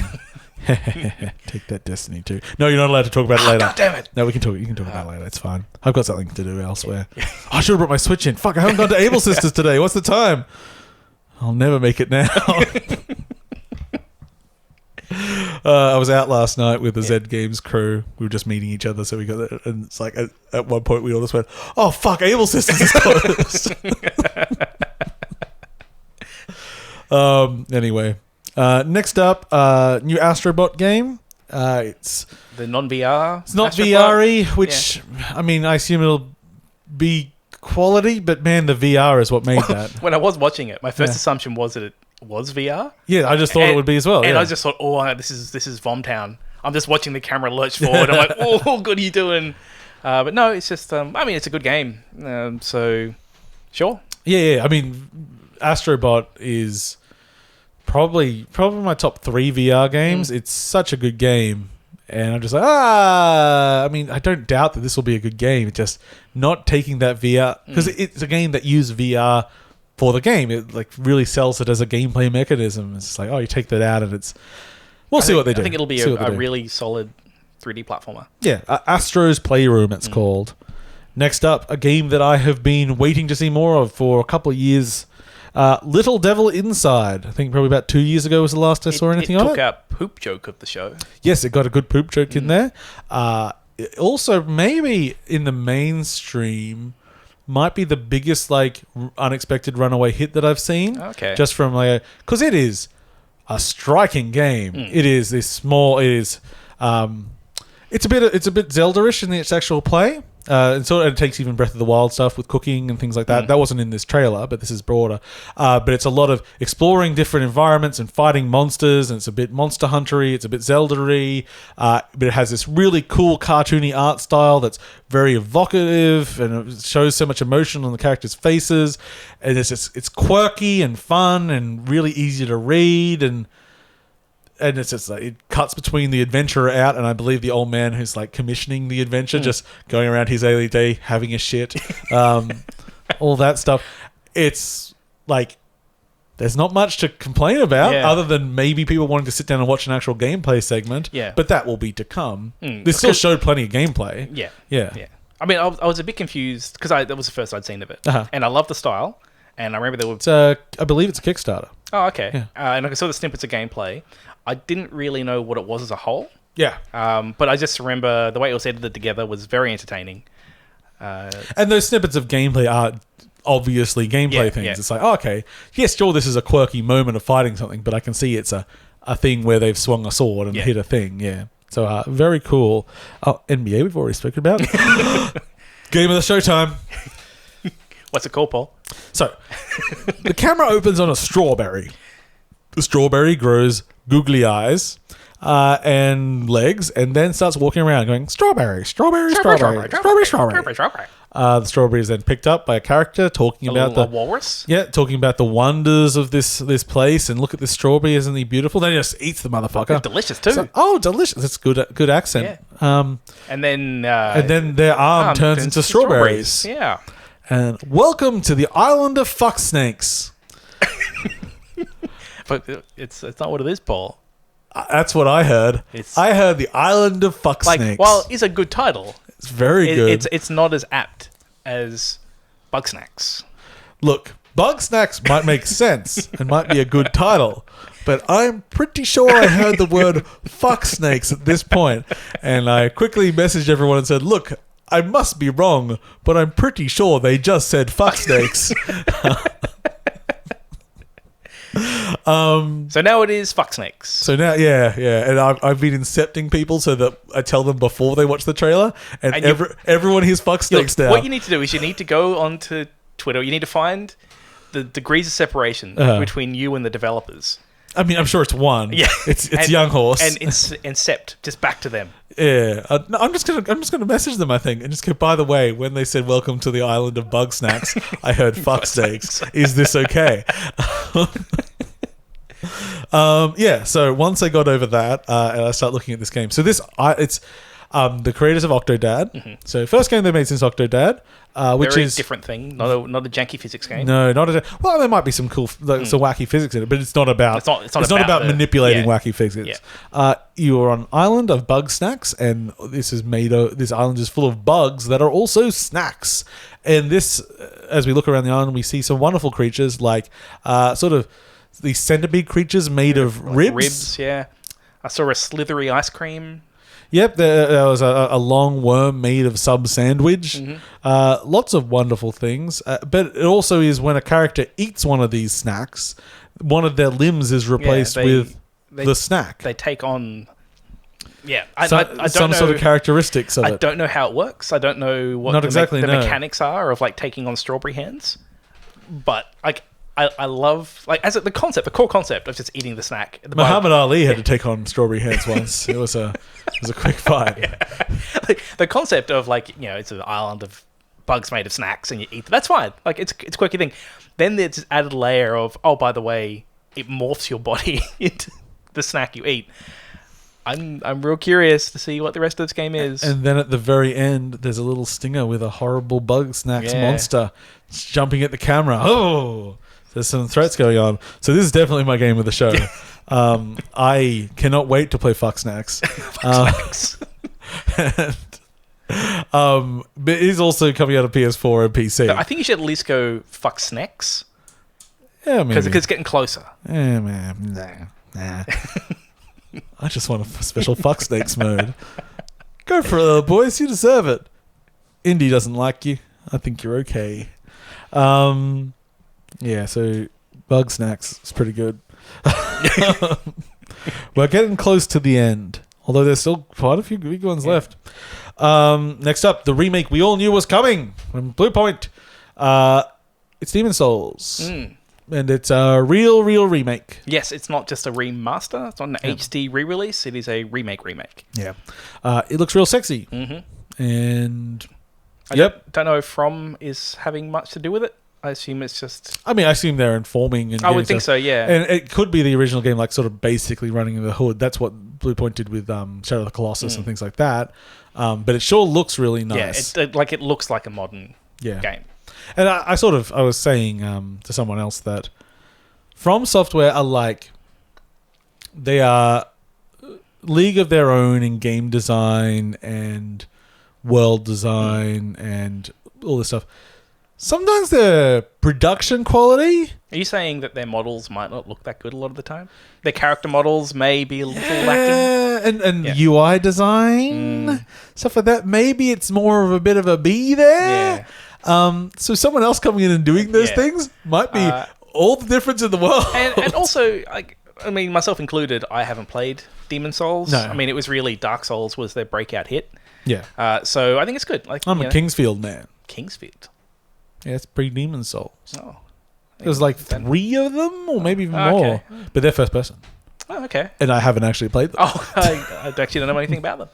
B: Take that, Destiny 2. No, you're not allowed to talk about it later.
A: God damn it.
B: No, we can talk. You can talk about it later. It's fine. I've got something to do elsewhere. I should have brought my Switch in. Fuck, I haven't gone to Able Sisters today. What's the time? I'll never make it now. I was out last night with the Z Games crew. We were just meeting each other, so we got it. And it's like at one point we all just went, "Oh fuck, Able Sisters is closed." Anyway, next up, new Astrobot game. It's
A: the non-VR.
B: It's not VR-y, which I mean, I assume it'll be quality, but man, the VR is what made that.
A: When I was watching it, my first assumption was that it was VR.
B: Yeah, I just thought it would be as well.
A: And I just thought, this is Vomtown. I'm just watching the camera lurch forward. I'm like, oh, good, are you doing? But no, it's just, I mean, it's a good game. So, sure.
B: Yeah. I mean, Astrobot is probably my top 3 VR games. It's such a good game. And I'm just like, I mean, I don't doubt that this will be a good game. It's just not taking that VR, because it's a game that uses VR for the game. It like really sells it as a gameplay mechanism. It's just like, you take that out and it's... We'll see what they do.
A: I think it'll be a really solid 3D platformer.
B: Yeah, Astro's Playroom it's called. Next up, a game that I have been waiting to see more of for a couple of years. Little Devil Inside. I think probably about 2 years ago was the last I saw anything on it.
A: It took our poop joke of the show.
B: Yes, it got a good poop joke in there. Also, maybe in the mainstream, might be the biggest unexpected runaway hit that I've seen.
A: Okay.
B: Just from because it is a striking game. It is this small. It is. It's a bit Zelda-ish in its actual play. And so it takes even Breath of the Wild stuff with cooking and things like that. That wasn't in this trailer, but this is broader. But it's a lot of exploring different environments and fighting monsters, and it's a bit Monster Hunter-y, it's a bit Zelda-y, but it has this really cool cartoony art style that's very evocative, and it shows so much emotion on the characters' faces, and it's quirky and fun and really easy to read, and it's just it cuts between the adventurer out and I believe the old man who's commissioning the adventure, just going around his daily day having a shit, all that stuff. It's there's not much to complain about other than maybe people wanting to sit down and watch an actual gameplay segment. Yeah, but that will be to come. They still showed plenty of gameplay. Yeah.
A: I mean, I was a bit confused because that was the first I'd seen of it, and I love the style. And I remember there were.
B: I believe it's a Kickstarter.
A: Oh, okay. Yeah. And I saw the snippets of gameplay. I didn't really know what it was as a whole.
B: Yeah.
A: But I just remember the way it was edited together was very entertaining.
B: And those snippets of gameplay are obviously gameplay things. Yeah. It's okay, yes, sure, this is a quirky moment of fighting something, but I can see it's a thing where they've swung a sword and hit a thing. Yeah. So very cool. Oh, NBA we've already spoken about. Game of the showtime.
A: What's it called, Paul?
B: So, the camera opens on a strawberry. The strawberry grows googly eyes and legs, and then starts walking around going, strawberry, strawberry, strawberry, strawberry, strawberry. The strawberry is then picked up by a character talking about the
A: walrus.
B: Yeah, talking about the wonders of this place, and look at this strawberry, isn't he beautiful? Then he just eats the motherfucker.
A: It's delicious too.
B: Delicious! That's good accent.
A: Yeah. And then
B: their arm turns into strawberries.
A: Yeah.
B: And welcome to the island of fuck snakes.
A: But it's not what it is, Paul.
B: That's what I heard. I heard the island of fuck snakes.
A: Well, it's a good title.
B: It's very good.
A: It's not as apt as Bugsnax.
B: Look, Bugsnax might make sense and might be a good title, but I'm pretty sure I heard the word fuck snakes at this point, and I quickly messaged everyone and said, look, I must be wrong, but I'm pretty sure they just said fuck snakes.
A: So now it is fuck snakes.
B: So now, yeah. And I've been incepting people so that I tell them before they watch the trailer, and everyone hears fuck snakes now.
A: What you need to do is you need to go onto Twitter. You need to find the degrees of separation between you and the developers.
B: I mean, I'm sure it's one. Yeah, it's Young Horse
A: and incept just back to them.
B: Yeah, no, I'm just gonna message them, I think, and just go. By the way, when they said "Welcome to the island of Bugsnax," I heard "fuck snakes." Is this okay? Yeah. So once I got over that, and I start looking at this game. So it's the creators of Octodad. Mm-hmm. So first game they made since Octodad, which
A: Very
B: is
A: different thing. Not a janky physics game.
B: No, not a. Well, there might be some cool, some wacky physics in it, but it's not about. It's not about manipulating wacky physics. Yeah. You are on an island of Bugsnax, and this island is full of bugs that are also snacks. And this, as we look around the island, we see some wonderful creatures like sort of these centipede creatures made of ribs.
A: Ribs, yeah. I saw a slithery ice cream.
B: Yep, there was a long worm made of sub-sandwich. Mm-hmm. Lots of wonderful things. But it also is when a character eats one of these snacks, one of their limbs is replaced with the snack.
A: They take on... Yeah,
B: I don't know, sort of characteristics of it.
A: I don't know how it works. I don't know what the mechanics are of taking on strawberry hands. But I love the concept, the core concept of just eating the snack.
B: Muhammad Ali had to take on strawberry hands once. It was a quick fight.
A: Yeah. The concept of it's an island of bugs made of snacks and you eat them. That's fine. It's a quirky thing. Then there's this added layer of by the way, it morphs your body into the snack you eat. I'm real curious to see what the rest of this game is. And then at the very end, there's a little stinger with a horrible Bugsnax monster jumping at the camera. Oh. There's some threats going on. So this is definitely my game of the show. I cannot wait to play Bugsnax. But it is also coming out of PS4 and PC. I think you should at least go Bugsnax.
B: Yeah, maybe.
A: Because it's getting closer.
B: Yeah, man. Nah. I just want a special Bugsnax mode. Go for it, little boys. You deserve it. Indy doesn't like you. I think you're okay. Yeah, so Bugsnax is pretty good. We're getting close to the end, although there's still quite a few big ones left. Next up, the remake we all knew was coming from Bluepoint. It's Demon Souls. And it's a real remake.
A: Yes, it's not just a remaster. It's not an HD re-release. It is a remake.
B: Yeah. It looks real sexy. Mm-hmm. And...
A: I don't know if From is having much to do with it. I assume it's just...
B: I assume they're informing. And
A: I would think so, yeah.
B: And it could be the original game, like, sort of basically running in the hood. That's what Bluepoint did with Shadow of the Colossus and things like that. But it sure looks really nice.
A: Yeah, it looks like a modern game.
B: And I was saying to someone else that From Software are like... They are league of their own in game design and world design and all this stuff. Sometimes the production quality...
A: Are you saying that their models might not look that good a lot of the time? Their character models may be a little lacking?
B: And UI design, stuff like that. Maybe it's more of a bit of a B there. Yeah. So someone else coming in and doing those things might be all the difference in the world.
A: And also, myself included, I haven't played Demon Souls.
B: No.
A: It was really Dark Souls was their breakout hit.
B: Yeah.
A: So I think it's good.
B: I'm a Kingsfield man.
A: Kingsfield?
B: Yeah, it's pre-Demon Souls.
A: Oh.
B: There's like 3 of them, or maybe even more. But they're first person.
A: Oh, okay.
B: And I haven't actually played them.
A: Oh, I actually don't know anything about them.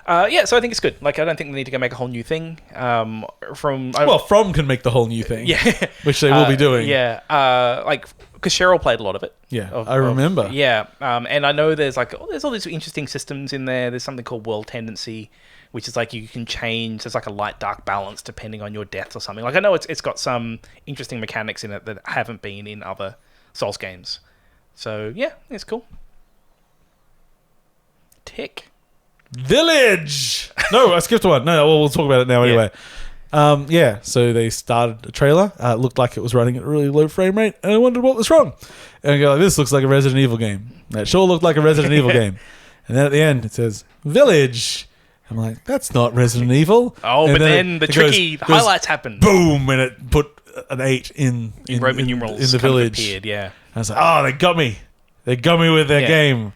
A: So I think it's good. I don't think they need to go make a whole new thing. From
B: can make the whole new thing. Yeah. Which they will be doing.
A: Yeah. Because Cheryl played a lot of it.
B: Yeah, I remember.
A: And I know there's all these interesting systems in there. There's something called World Tendency, which is you can change. There's a light-dark balance depending on your death or something. I know it's got some interesting mechanics in it that haven't been in other Souls games. So, yeah, it's cool. Tick.
B: Village! No, I skipped one. No, we'll talk about it now anyway. So they started a trailer. It looked like it was running at a really low frame rate, and I wondered what was wrong. And I go, this looks like a Resident Evil game. That sure looked like a Resident Evil game. And then at the end, it says, Village. I'm like, that's not Resident Evil.
A: Oh,
B: and
A: but then the tricky highlights happened.
B: Boom! And it put an 8 in
A: Roman numerals
B: in the village.
A: Appeared, yeah.
B: I was like, oh, they got me. They got me with their game.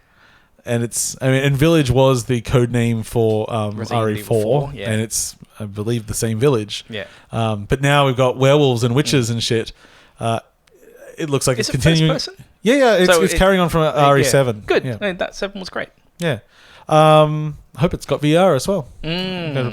B: And and Village was the code name for RE4, and it's, I believe, the same village.
A: Yeah.
B: But now we've got werewolves and witches and shit. It looks like it's continuing.
A: First person?
B: Yeah. It's carrying on from RE7.
A: Yeah. Good.
B: Yeah.
A: That 7 was great.
B: Yeah. I hope it's got VR as well.
A: Yeah.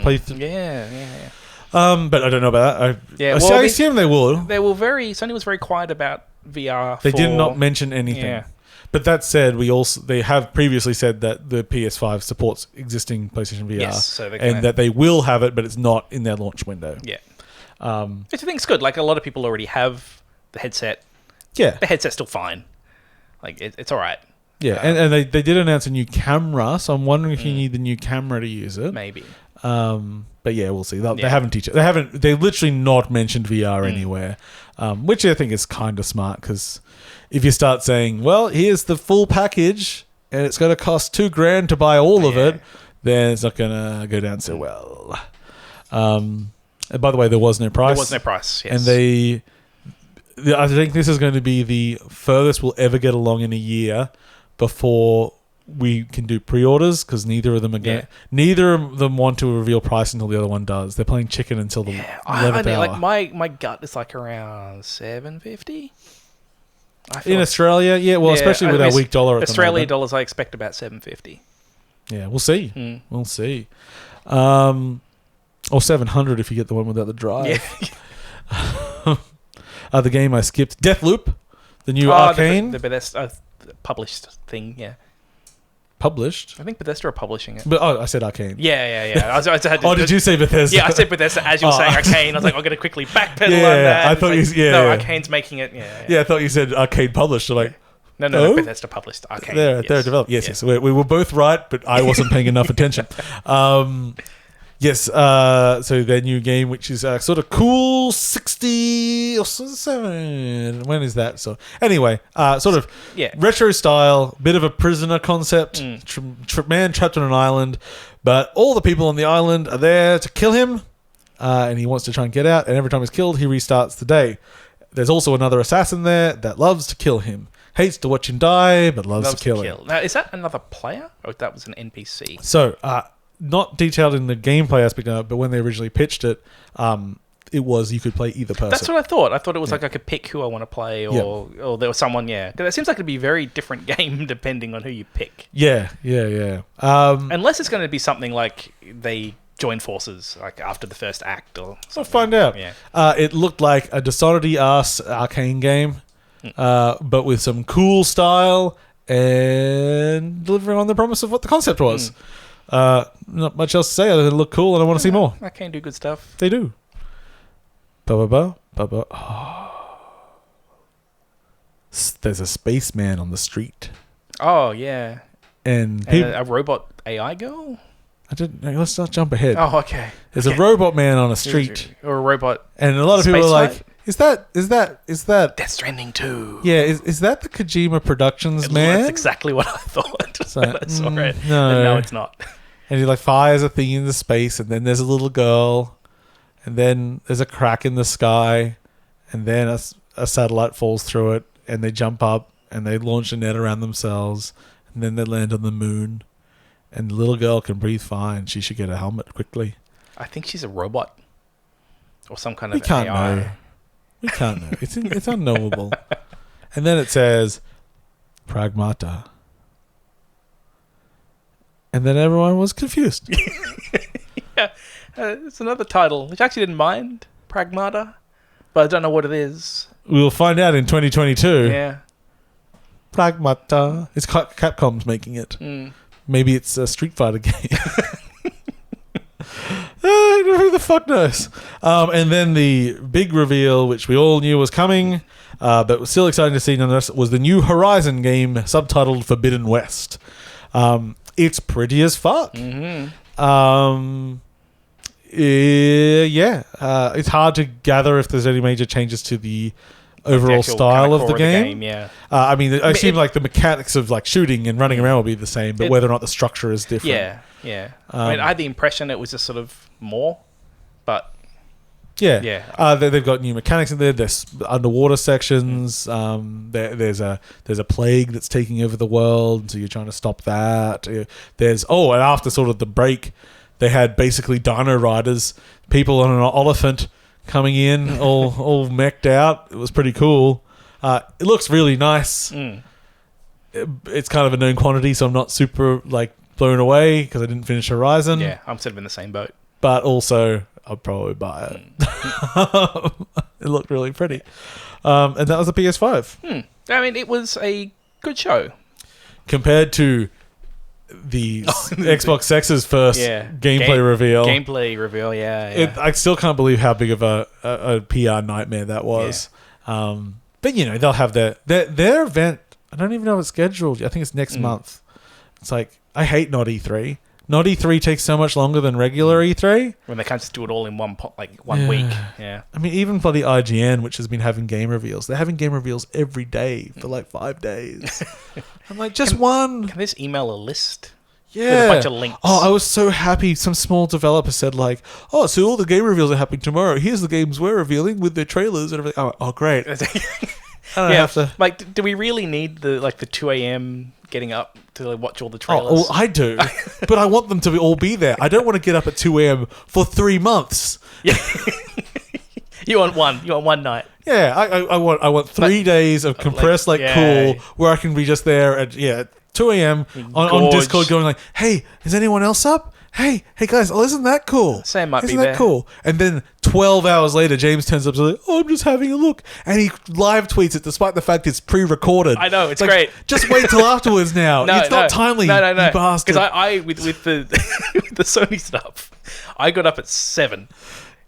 B: But I don't know about that. I assume they will.
A: Sony was very quiet about VR.
B: They did not mention anything. Yeah. But that said, they have previously said that the PS5 supports existing PlayStation VR, and that they will have it, but it's not in their launch window.
A: Yeah, which I think is good. A lot of people already have the headset.
B: Yeah,
A: the headset's still fine. It's all right.
B: Yeah, and they did announce a new camera, so I'm wondering if you need the new camera to use it.
A: Maybe.
B: But yeah, we'll see. They haven't They literally not mentioned VR anywhere, which I think is kind of smart because if you start saying, well, here's the full package and it's going to cost $2,000 to buy all of it, then it's not going to go down so well. And by the way, there was no price.
A: There was no price, yes.
B: And I think this is going to be the furthest we'll ever get along in a year before we can do pre-orders, because neither of them want to reveal price until the other one does. They're playing chicken until the 11th hour.
A: My gut is around $7.50.
B: In Australia, especially with our weak dollar.
A: Australia dollars, I expect about $7.50.
B: Yeah, we'll see. We'll see. Or $700 if you get the one without the drive. Yeah. The game I skipped, Deathloop, the new Arcane,
A: the Bethesda published thing. Yeah.
B: Published?
A: I think Bethesda are publishing it.
B: But I said Arcane.
A: Yeah.
B: Did you say Bethesda?
A: Yeah, I said Bethesda as you were saying Arcane. I was like, I'm going to quickly backpedal on that.
B: I thought
A: Arcane's making it. Yeah,
B: I thought you said Arcane published. So
A: No, Bethesda published Arcane.
B: They're developed. Yes. We were both right, but I wasn't paying enough attention. Yes, so their new game, which is sort of cool 60 or 7. When is that? So anyway, sort of retro style, bit of a prisoner concept. Man trapped on an island, but all the people on the island are there to kill him, and he wants to try and get out. And every time he's killed, he restarts the day. There's also another assassin there that loves to kill him. Hates to watch him die, but loves to kill him.
A: Now, is that another player, or that was an NPC?
B: So, not detailed in the gameplay aspect of it, but when they originally pitched it, it was you could play either person.
A: That's what I thought. I thought it was like I could pick who I want to play, or there was someone, Because it seems like it'd be a very different game depending on who you pick.
B: Yeah.
A: Unless it's going to be something like they join forces like after the first act or something.
B: I'll find out.
A: Yeah.
B: It looked like a Dishonored-ass arcane game, but with some cool style and delivering on the promise of what the concept was. Not much else to say other than look cool and I want to see more.
A: Arcane do good stuff.
B: They do. There's a spaceman on the street.
A: Oh, yeah.
B: And
A: a robot AI girl?
B: Let's not jump ahead.
A: Oh, okay.
B: There's a robot man on a street.
A: Or a robot.
B: And a lot of people are like, is that
A: Death Stranding 2.
B: Yeah, is that the Kojima Productions man?
A: That's exactly what I thought.
B: So,
A: I saw it.
B: No,
A: it's not.
B: And he like fires a thing into space, and then there's a little girl, and then there's a crack in the sky, and then a satellite falls through it, and they jump up and they launch a net around themselves, and then they land on the moon, and the little girl can breathe fine. She should get a helmet quickly.
A: I think she's a robot or some kind of
B: AI.
A: know.
B: We can't know. It's unknowable. And then it says Pragmata. And then everyone was confused.
A: Yeah. It's another title, which I actually didn't mind, Pragmata, but I don't know what it is.
B: We'll find out in 2022.
A: Yeah.
B: Pragmata. It's Capcom's making it. Maybe it's a Street Fighter game. Who the fuck knows? And then the big reveal, which we all knew was coming, but was still exciting to see nonetheless, was the new Horizon game, subtitled Forbidden West. It's pretty as fuck.
A: Mm-hmm.
B: It's hard to gather if there's any major changes to the overall style of the game. I mean, I assume like the mechanics of like shooting and running around will be the same, but whether or not the structure is different.
A: Yeah. I mean, I had the impression it was just sort of more, but
B: they've got new mechanics in there. There's underwater sections. There's a plague that's taking over the world, so you're trying to stop that. And after sort of the break, they had basically dino riders, people on an elephant coming in, all mech'd out. It was pretty cool. It looks really nice. It's kind of a known quantity, so I'm not super like blown away because I didn't finish Horizon.
A: Yeah, I'm sort of in the same boat.
B: But also, I'll probably buy it. It looked really pretty. And that was a PS5.
A: I mean, it was a good show.
B: Compared to the Xbox X's first gameplay reveal.
A: Gameplay reveal,
B: I still can't believe how big of a PR nightmare that was. Yeah. But, they'll have their event. I don't even know if it's scheduled. I think it's next month. It's like, I hate not E3. Not E3 takes so much longer than regular E3.
A: When they can't just do it all in one week. Yeah.
B: I mean, even for the IGN, which has been having game reveals, they're having game reveals every day for like 5 days. I'm like, one.
A: Can this email a list?
B: Yeah.
A: With a bunch of links.
B: Oh, I was so happy. Some small developer said like, so all the game reveals are happening tomorrow. Here's the games we're revealing with their trailers and everything. Oh, great. I don't have to.
A: Like, do we really need the 2 a.m. getting up to watch all the trailers?
B: Oh, I do. But I want them to all be there. I don't want to get up at 2 a.m. for 3 months.
A: Yeah. You want one night.
B: Yeah, I want 3 days of compressed cool where I can be just there at 2 a.m. on Discord going like, hey, is anyone else up? Hey guys, isn't that cool?
A: Sam might
B: isn't
A: be there.
B: Isn't that cool? And then 12 hours later, James turns up and like, I'm just having a look. And he live tweets it despite the fact it's pre-recorded.
A: I know, it's great.
B: Just wait till afterwards now. It's not timely,
A: No.
B: you bastard.
A: Because I with the with the Sony stuff, I got up at 7.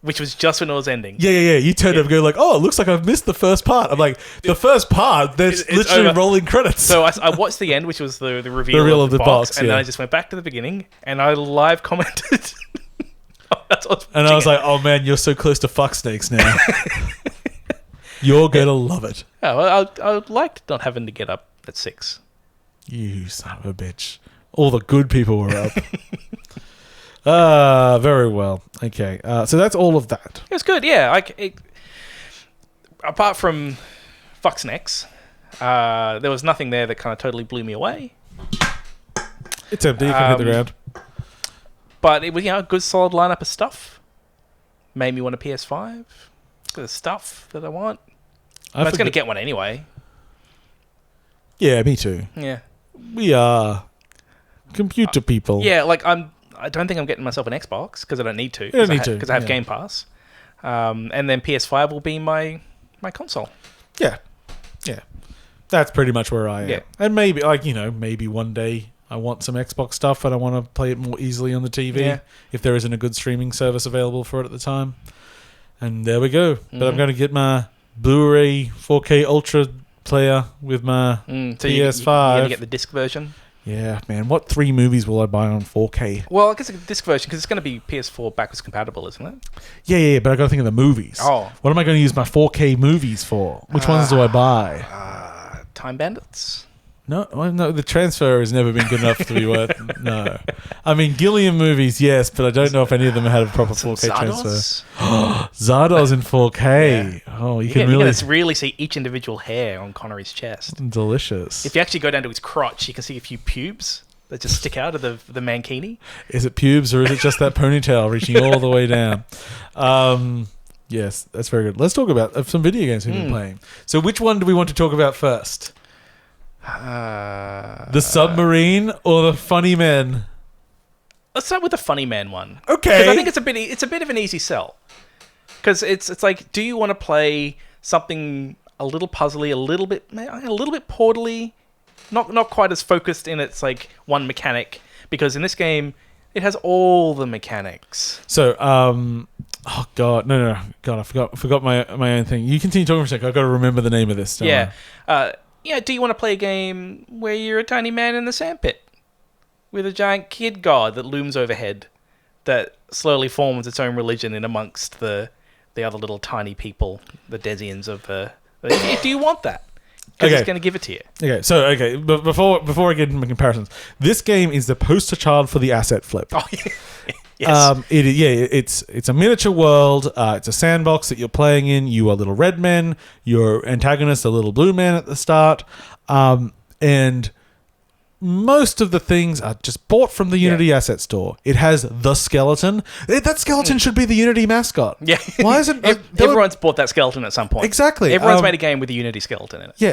A: Which was just when it was ending.
B: Yeah. You turned up and go like, it looks like I've missed the first part. I'm like, the first part, there's literally rolling credits.
A: So I watched the end, which was the reveal of the box. And then I just went back to the beginning and I live commented.
B: And I was like, oh man, you're so close to Bugsnax now. You're going to love it.
A: Oh, well, I liked not having to get up at 6.
B: You son of a bitch. All the good people were up. Very well. Okay. So that's all of that.
A: It was good, yeah. Apart from Bugsnax, there was nothing there that kind of totally blew me away.
B: It's empty. You can hit the ground.
A: But it was, a good solid lineup of stuff. Made me want a PS5. The stuff that I want. I was going to get one anyway.
B: Yeah, me too.
A: Yeah.
B: We are computer people.
A: Yeah, I don't think I'm getting myself an Xbox because I don't need to. Because I have Game Pass. And then PS5 will be my console.
B: Yeah. Yeah. That's pretty much where I am.
A: Yeah.
B: And maybe, maybe one day I want some Xbox stuff and I want to play it more easily on the TV if there isn't a good streaming service available for it at the time. And there we go. Mm-hmm. But I'm going to get my Blu-ray 4K Ultra player with my PS5.
A: You're going to get the disc version?
B: Yeah, man. What 3 movies will I buy on 4K?
A: Well, I guess a disc version, because it's going to be PS4 backwards compatible, isn't it?
B: Yeah, but I got to think of the movies.
A: Oh.
B: What am I going to use my 4K movies for? Which ones do I buy?
A: Time Bandits?
B: No, the transfer has never been good enough to be worth. No, I mean Gilliam movies, yes, but I don't know if any of them had a proper 4K transfer. Zardoz in 4K. Yeah. Oh, you can
A: really see each individual hair on Connery's chest.
B: Delicious.
A: If you actually go down to his crotch, you can see a few pubes that just stick out of the mankini.
B: Is it pubes or is it just that ponytail reaching all the way down? Yes, that's very good. Let's talk about some video games we've been playing. So, which one do we want to talk about first? The submarine or the funny men?
A: Let's start with the funny man one.
B: Okay.
A: Because I think it's a bit of an easy sell. Because it's like, do you want to play something a little puzzly, a little bit portally, not quite as focused in its like one mechanic? Because in this game, it has all the mechanics.
B: So, oh god, no, god, I forgot my own thing. You continue talking for a second. I've got to remember the name of this.
A: Yeah. Do you want to play a game where you're a tiny man in the sandpit with a giant kid god that looms overhead that slowly forms its own religion in amongst the other little tiny people, the Desians of the... Do you want that? Because it's going to give it to you.
B: Okay, but before I get into my comparisons, this game is the poster child for the asset flip.
A: Oh, yes.
B: It's a miniature world. It's a sandbox that you're playing in. You are little red men. Your antagonist, a little blue man at the start. And most of the things are just bought from the Unity asset store. It has the skeleton. That skeleton should be the Unity mascot.
A: Yeah.
B: Why isn't...
A: Everyone's bought that skeleton at some point.
B: Exactly.
A: Everyone's made a game with a Unity skeleton in it.
B: Yeah.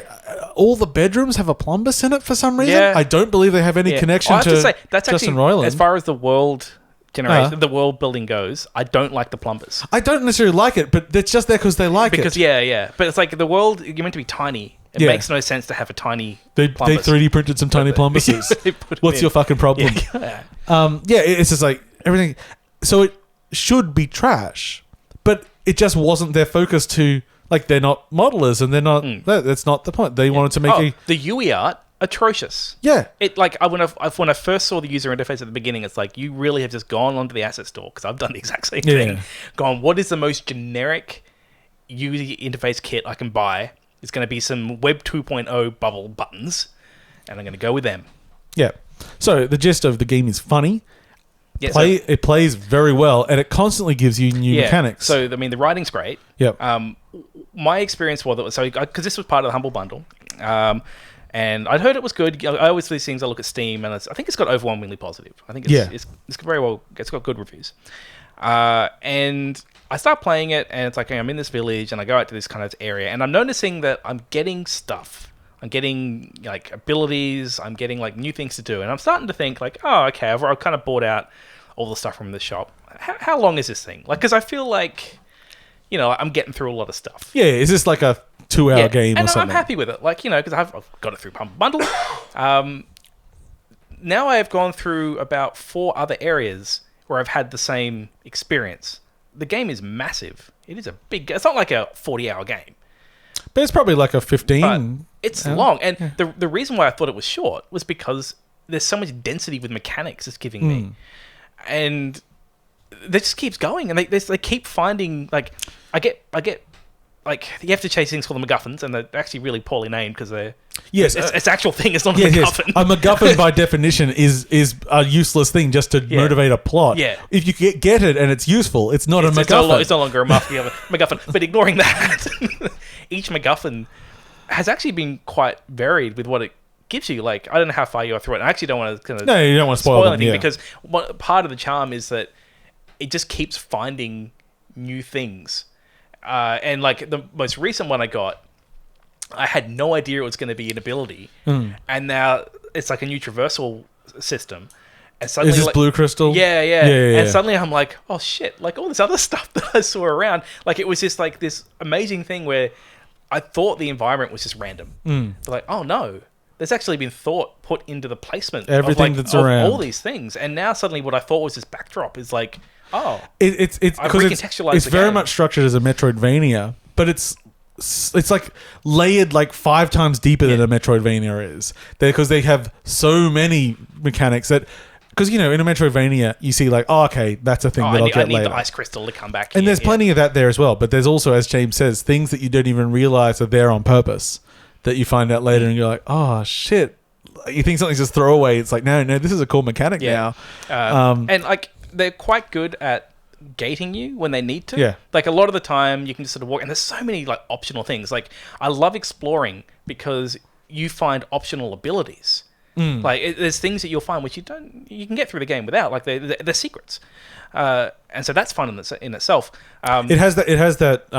B: All the bedrooms have a plumbus in it for some reason.
A: Yeah.
B: I don't believe they have any connection to
A: that's
B: Justin
A: actually,
B: Roiland.
A: As far as the world... the world building goes, I don't like the plumbers.
B: I don't necessarily like it, but it's just there because they like it.
A: Yeah. But it's like the world, you're meant to be tiny. It makes no sense to have a tiny
B: They 3D printed some tiny plumbuses. What's your fucking problem? It's just like everything. So it should be trash, but it just wasn't their focus to... Like, they're not modelers and they're not... That's not the point. They wanted to make
A: the UI art... atrocious.
B: Yeah.
A: It when I first saw the user interface at the beginning, it's like you really have just gone onto the asset store, because I've done the exact same thing. Gone, what is the most generic user interface kit I can buy? It's going to be some Web 2.0 bubble buttons, and I'm going to go with them.
B: Yeah. So the gist of the game is funny.
A: Yeah,
B: it plays very well, and it constantly gives you new mechanics.
A: So I mean, the writing's great.
B: Yep.
A: My experience was because this was part of the Humble Bundle. And I'd heard it was good. I always these things. I look at Steam, and I think it's got overwhelmingly positive. I think it's very well. It's got good reviews. And I start playing it, and it's like I'm in this village, and I go out to this kind of area, and I'm noticing that I'm getting stuff. I'm getting like abilities. I'm getting like new things to do, and I'm starting to think like, oh, okay, I've kind of bought out all the stuff from the shop. How long is this thing? Like, because I feel like, I'm getting through a lot of stuff.
B: Yeah, is this like a 2-hour game or something?
A: And I'm happy with it. Like, because I've got it through Pump Bundle. Now I have gone through about 4 other areas where I've had the same experience. The game is massive. It is it's not like a 40-hour game.
B: But it's probably like a 15.
A: But it's long. And the reason why I thought it was short was because there's so much density with mechanics it's giving me. And this just keeps going, and they keep finding, like, I get like, you have to chase things called the MacGuffins, and they're actually really poorly named because they're...
B: Yes.
A: It's actual thing. It's not a MacGuffin.
B: Yes. A MacGuffin, by definition, is a useless thing just to motivate a plot.
A: Yeah.
B: If you get it and it's useful, it's not a MacGuffin.
A: It's no longer a MacGuffin. But ignoring that, each MacGuffin has actually been quite varied with what it gives you. Like, I don't know how far you are through it. I actually don't want to kind of...
B: No, you don't want to spoil
A: anything, because part of the charm is that it just keeps finding new things. And like the most recent one I got, I had no idea it was going to be an ability, and now it's like a new traversal system. And suddenly,
B: is this
A: like,
B: Blue Crystal?
A: Yeah. And suddenly I'm like, oh shit! Like all this other stuff that I saw around, like it was just like this amazing thing where I thought the environment was just random. But like, oh no, there's actually been thought put into the placement
B: everything that's around
A: all these things, and now suddenly what I thought was this backdrop is like, oh,
B: it's because it's very much structured as a Metroidvania, but it's like layered like 5 times deeper than a Metroidvania is. Because they have so many mechanics that, because in a Metroidvania you see like, oh okay, that's a thing that I'll get later. I need
A: the ice crystal to come back.
B: And there's plenty of that there as well. But there's also, as James says, things that you don't even realize are there on purpose that you find out later, and you're like, oh shit. You think something's just throwaway. It's like, no, this is a cool mechanic now.
A: And like they're quite good at gating you when they need to.
B: Yeah.
A: Like a lot of the time you can just sort of walk, and there's so many like optional things. Like I love exploring because you find optional abilities. Like there's things that you'll find which you can get through the game without. Like they're secrets. And so that's fun in itself.
B: It has that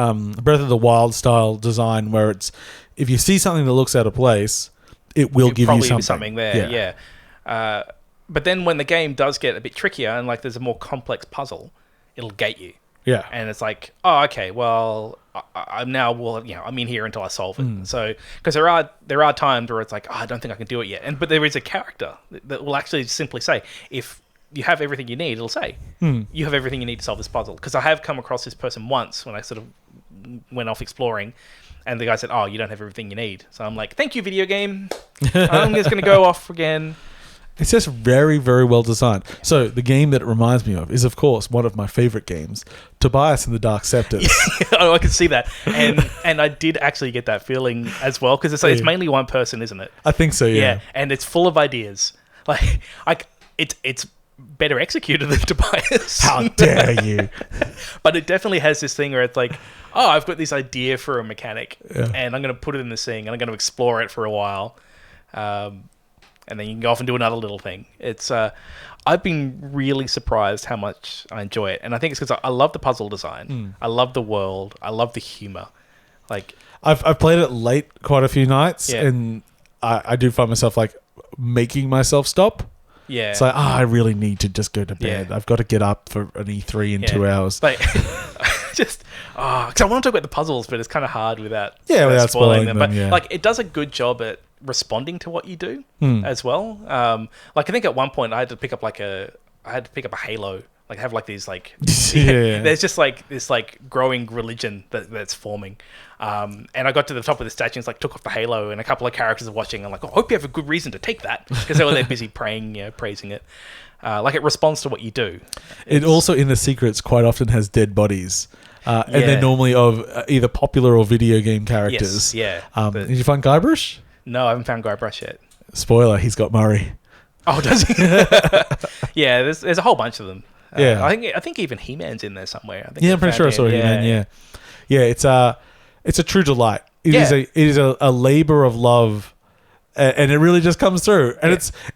B: Breath of the Wild style design where it's, if you see something that looks out of place, it will give you something
A: there. Yeah. But then when the game does get a bit trickier and like there's a more complex puzzle, it'll gate you.
B: Yeah.
A: And it's like, oh, okay, well, I'm now, I'm in here until I solve it. So, because there are times where it's like, oh, I don't think I can do it yet. But there is a character that will actually simply say, if you have everything you need, it'll say, you have everything you need to solve this puzzle. Because I have come across this person once when I sort of went off exploring, and the guy said, oh, you don't have everything you need. So I'm like, thank you, video game. I'm just going to go off again.
B: It's just very, very well designed. So the game that it reminds me of is, of course, one of my favorite games, Tobias and the Dark Scepters.
A: Oh, I can see that. And I did actually get that feeling as well, because it's mainly one person, isn't it?
B: I think so, yeah.
A: And it's full of ideas. Like it's better executed than Tobias.
B: How dare you?
A: But it definitely has this thing where it's like, oh, I've got this idea for a mechanic, and I'm going to put it in this thing, and I'm going to explore it for a while. And then you can go off and do another little thing. It's I've been really surprised how much I enjoy it, and I think it's because I love the puzzle design, I love the world, I love the humor. Like
B: I've played it late quite a few nights, and I do find myself like making myself stop.
A: Yeah,
B: it's like, I really need to just go to bed. I've got to get up for an E3 in 2 hours.
A: Like, just because I want to talk about the puzzles, but it's kind of hard without
B: spoiling them.
A: But like, it does a good job at responding to what you do as well. Like I think at one point I had to pick up a halo, like have like these like there's just like this like growing religion that's forming, and I got to the top of the statue and it's like took off the halo, and a couple of characters are watching. I'm like, oh, I hope you have a good reason to take that, because they were there busy praying, praising it. Like it responds to what you do.
B: It also, in the secrets, quite often has dead bodies. And they're normally of either popular or video game characters. Did you find Guybrush?
A: No, I haven't found Guybrush yet.
B: Spoiler, he's got Murray.
A: Oh, does he? Yeah, there's a whole bunch of them. I think even He-Man's in there somewhere.
B: I'm pretty sure I saw He-Man. Yeah. It's a true delight. It is a labor of love, and it really just comes through. And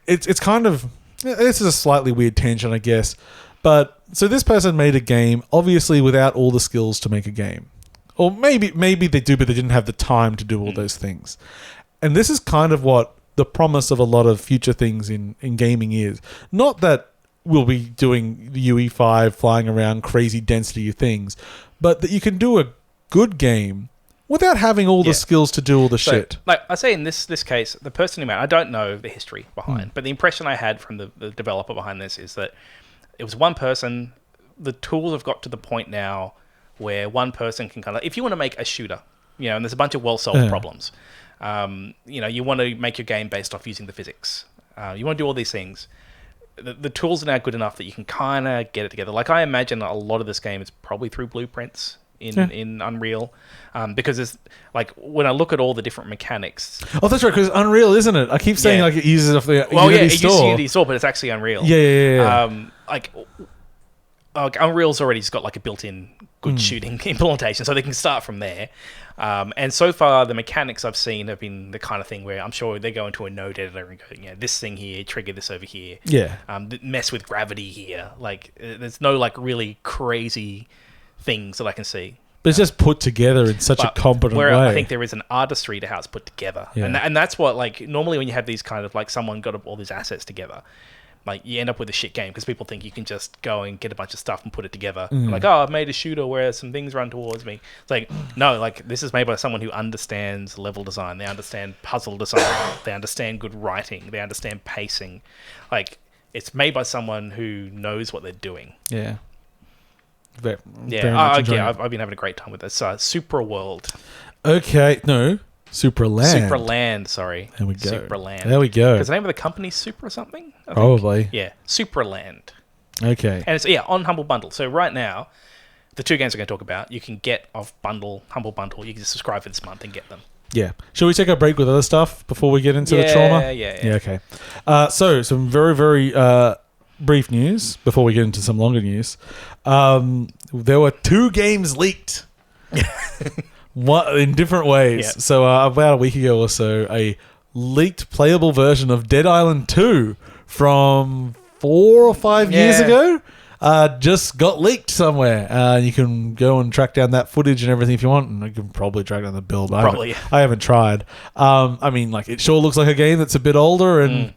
B: it's kind of, this is a slightly weird tangent, I guess. But so this person made a game, obviously without all the skills to make a game, or maybe they do, but they didn't have the time to do all those things. And this is kind of what the promise of a lot of future things in gaming is. Not that we'll be doing the UE5 flying around crazy density of things, but that you can do a good game without having all the skills to do all the shit.
A: Like I say, in this case, the person who made, I don't know the history behind, but the impression I had from the developer behind this is that it was one person. The tools have got to the point now where one person can kind of, if you want to make a shooter, and there's a bunch of well-solved problems. You want to make your game based off using the physics. You want to do all these things. the tools are now good enough that you can kind of get it together. Like, I imagine a lot of this game is probably through blueprints in Unreal, because it's like when I look at all the different mechanics.
B: Oh, that's right, because Unreal, isn't it? I keep saying like it uses off the Unity store.
A: It uses Unity store, but it's actually Unreal.
B: Yeah.
A: Like Unreal's already got like a built-in good shooting implementation, so they can start from there. And so far, the mechanics I've seen have been the kind of thing where I'm sure they go into a node editor and go, this thing here, trigger this over here.
B: Yeah.
A: Mess with gravity here. Like, there's no like really crazy things that I can see.
B: But it's just put together in such a competent way.
A: I think there is an artistry to how it's put together.
B: Yeah.
A: And that's what, like, normally when you have these kind of, like, someone got all these assets together, like, you end up with a shit game because people think you can just go and get a bunch of stuff and put it together. Like, I've made a shooter where some things run towards me. It's like, no, like, this is made by someone who understands level design. They understand puzzle design. They understand good writing. They understand pacing. Like, it's made by someone who knows what they're doing.
B: Yeah.
A: I've been having a great time with this. Supraworld.
B: Okay, no.
A: Supraland, sorry.
B: There we go.
A: Supraland.
B: There we go.
A: Is the name of the company Supra something?
B: Probably.
A: Yeah, Supraland.
B: Okay.
A: And it's, on Humble Bundle. So right now, the two games we're going to talk about, you can get off Humble Bundle. You can just subscribe for this month and get them.
B: Yeah. Shall we take a break with other stuff before we get into the trauma?
A: Yeah,
B: okay. So, some very, very brief news before we get into some longer news. There were 2 games leaked. In different ways.
A: Yep.
B: So about a week ago or so, a leaked playable version of Dead Island 2 from 4 or 5 years ago just got leaked somewhere. You can go and track down that footage and everything if you want, and you can probably track down the build. I haven't tried. I mean, like, it sure looks like a game that's a bit older and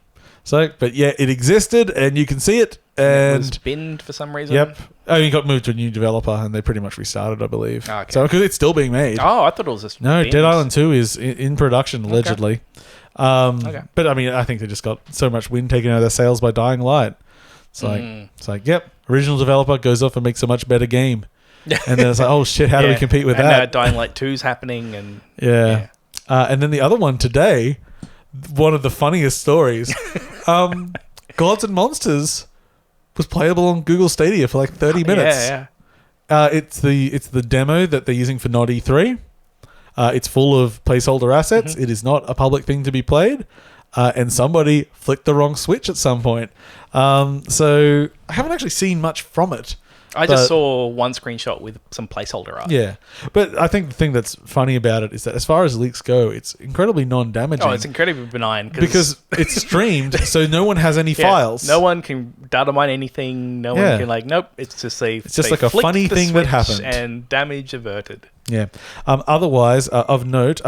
B: but yeah, it existed and you can see it. And
A: it was binned for some reason.
B: Yep. It got moved to a new developer and they pretty much restarted, I believe.
A: Oh, okay.
B: So, because it's still being made.
A: Oh, I thought it was just
B: No,
A: binned.
B: Dead Island 2 is in production, allegedly.
A: Okay.
B: But, I mean, I think they just got so much wind taken out of their sails by Dying Light. It's like, yep, original developer goes off and makes a much better game. And then it's like, oh, shit, how do we compete with that?
A: Dying Light 2's happening. And
B: and then the other one today, one of the funniest stories, Gods and Monsters was playable on Google Stadia for like 30 minutes. It's the demo that they're using for Nod E3. It's full of placeholder assets. It is not a public thing to be played. And somebody flicked the wrong switch at some point. So I haven't actually seen much from it.
A: I just saw one screenshot with some placeholder art.
B: Yeah. But I think the thing that's funny about it is that as far as leaks go, it's incredibly non-damaging.
A: Oh, it's incredibly benign.
B: Because it's streamed, so no one has any files.
A: No one can data mine anything. No one can nope. It's just
B: like a funny thing that happened.
A: And damage averted.
B: Yeah. Otherwise, of note,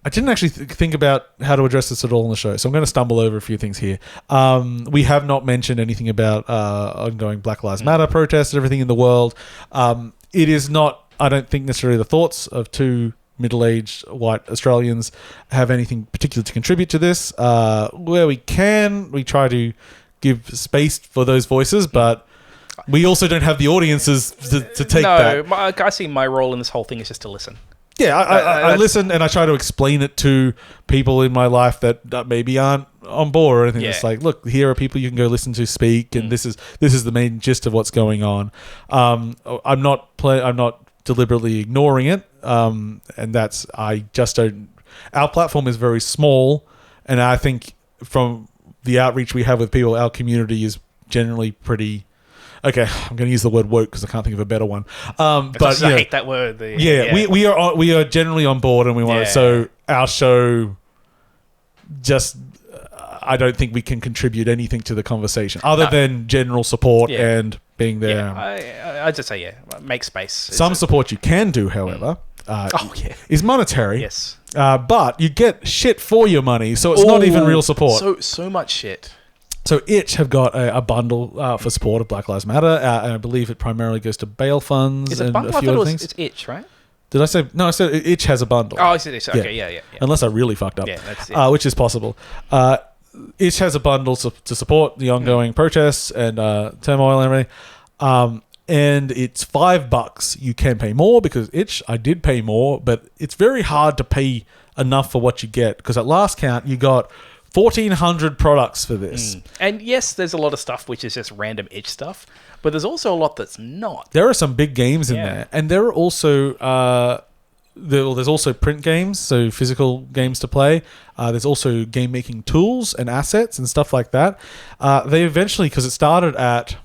B: I didn't actually think about how to address this at all on the show, so I'm going to stumble over a few things here. We have not mentioned anything about ongoing Black Lives Matter protests and everything in the world. It is not, I don't think, necessarily the thoughts of 2 middle-aged white Australians have anything particular to contribute to this. Where we can, we try to give space for those voices, but we also don't have the audiences to take that.
A: No, I see my role in this whole thing is just to listen.
B: Yeah, I listen and I try to explain it to people in my life that maybe aren't on board or anything. It's like, look, here are people you can go listen to speak, and this is the main gist of what's going on. I'm not deliberately ignoring it, and I just don't. Our platform is very small, and I think from the outreach we have with people, our community is generally pretty. Okay, I'm going to use the word woke because I can't think of a better one. But
A: I hate that word.
B: We are generally on board, and we want to. So our show, just I don't think we can contribute anything to the conversation other than general support and being there.
A: I just say make space.
B: Some support you can do, however, is monetary.
A: Yes,
B: but you get shit for your money, so it's not even real support.
A: So much shit.
B: So Itch have got a bundle for support of Black Lives Matter, and I believe it primarily goes to bail funds and a few other things.
A: It's Itch, right?
B: Did I say... No, I said Itch has a bundle.
A: Oh, I said Itch. Okay, yeah.
B: Unless I really fucked up.
A: Yeah, that's it.
B: Which is possible. Itch has a bundle to support the ongoing protests and turmoil and everything. And it's $5. You can pay more because Itch, I did pay more, but it's very hard to pay enough for what you get because at last count, you got 1,400 products for this.
A: And yes, there's a lot of stuff which is just random itch stuff, but there's also a lot that's not.
B: There are some big games in there, and there are also there's also print games, so physical games to play. There's also game making tools and assets and stuff like that. They eventually, because it started at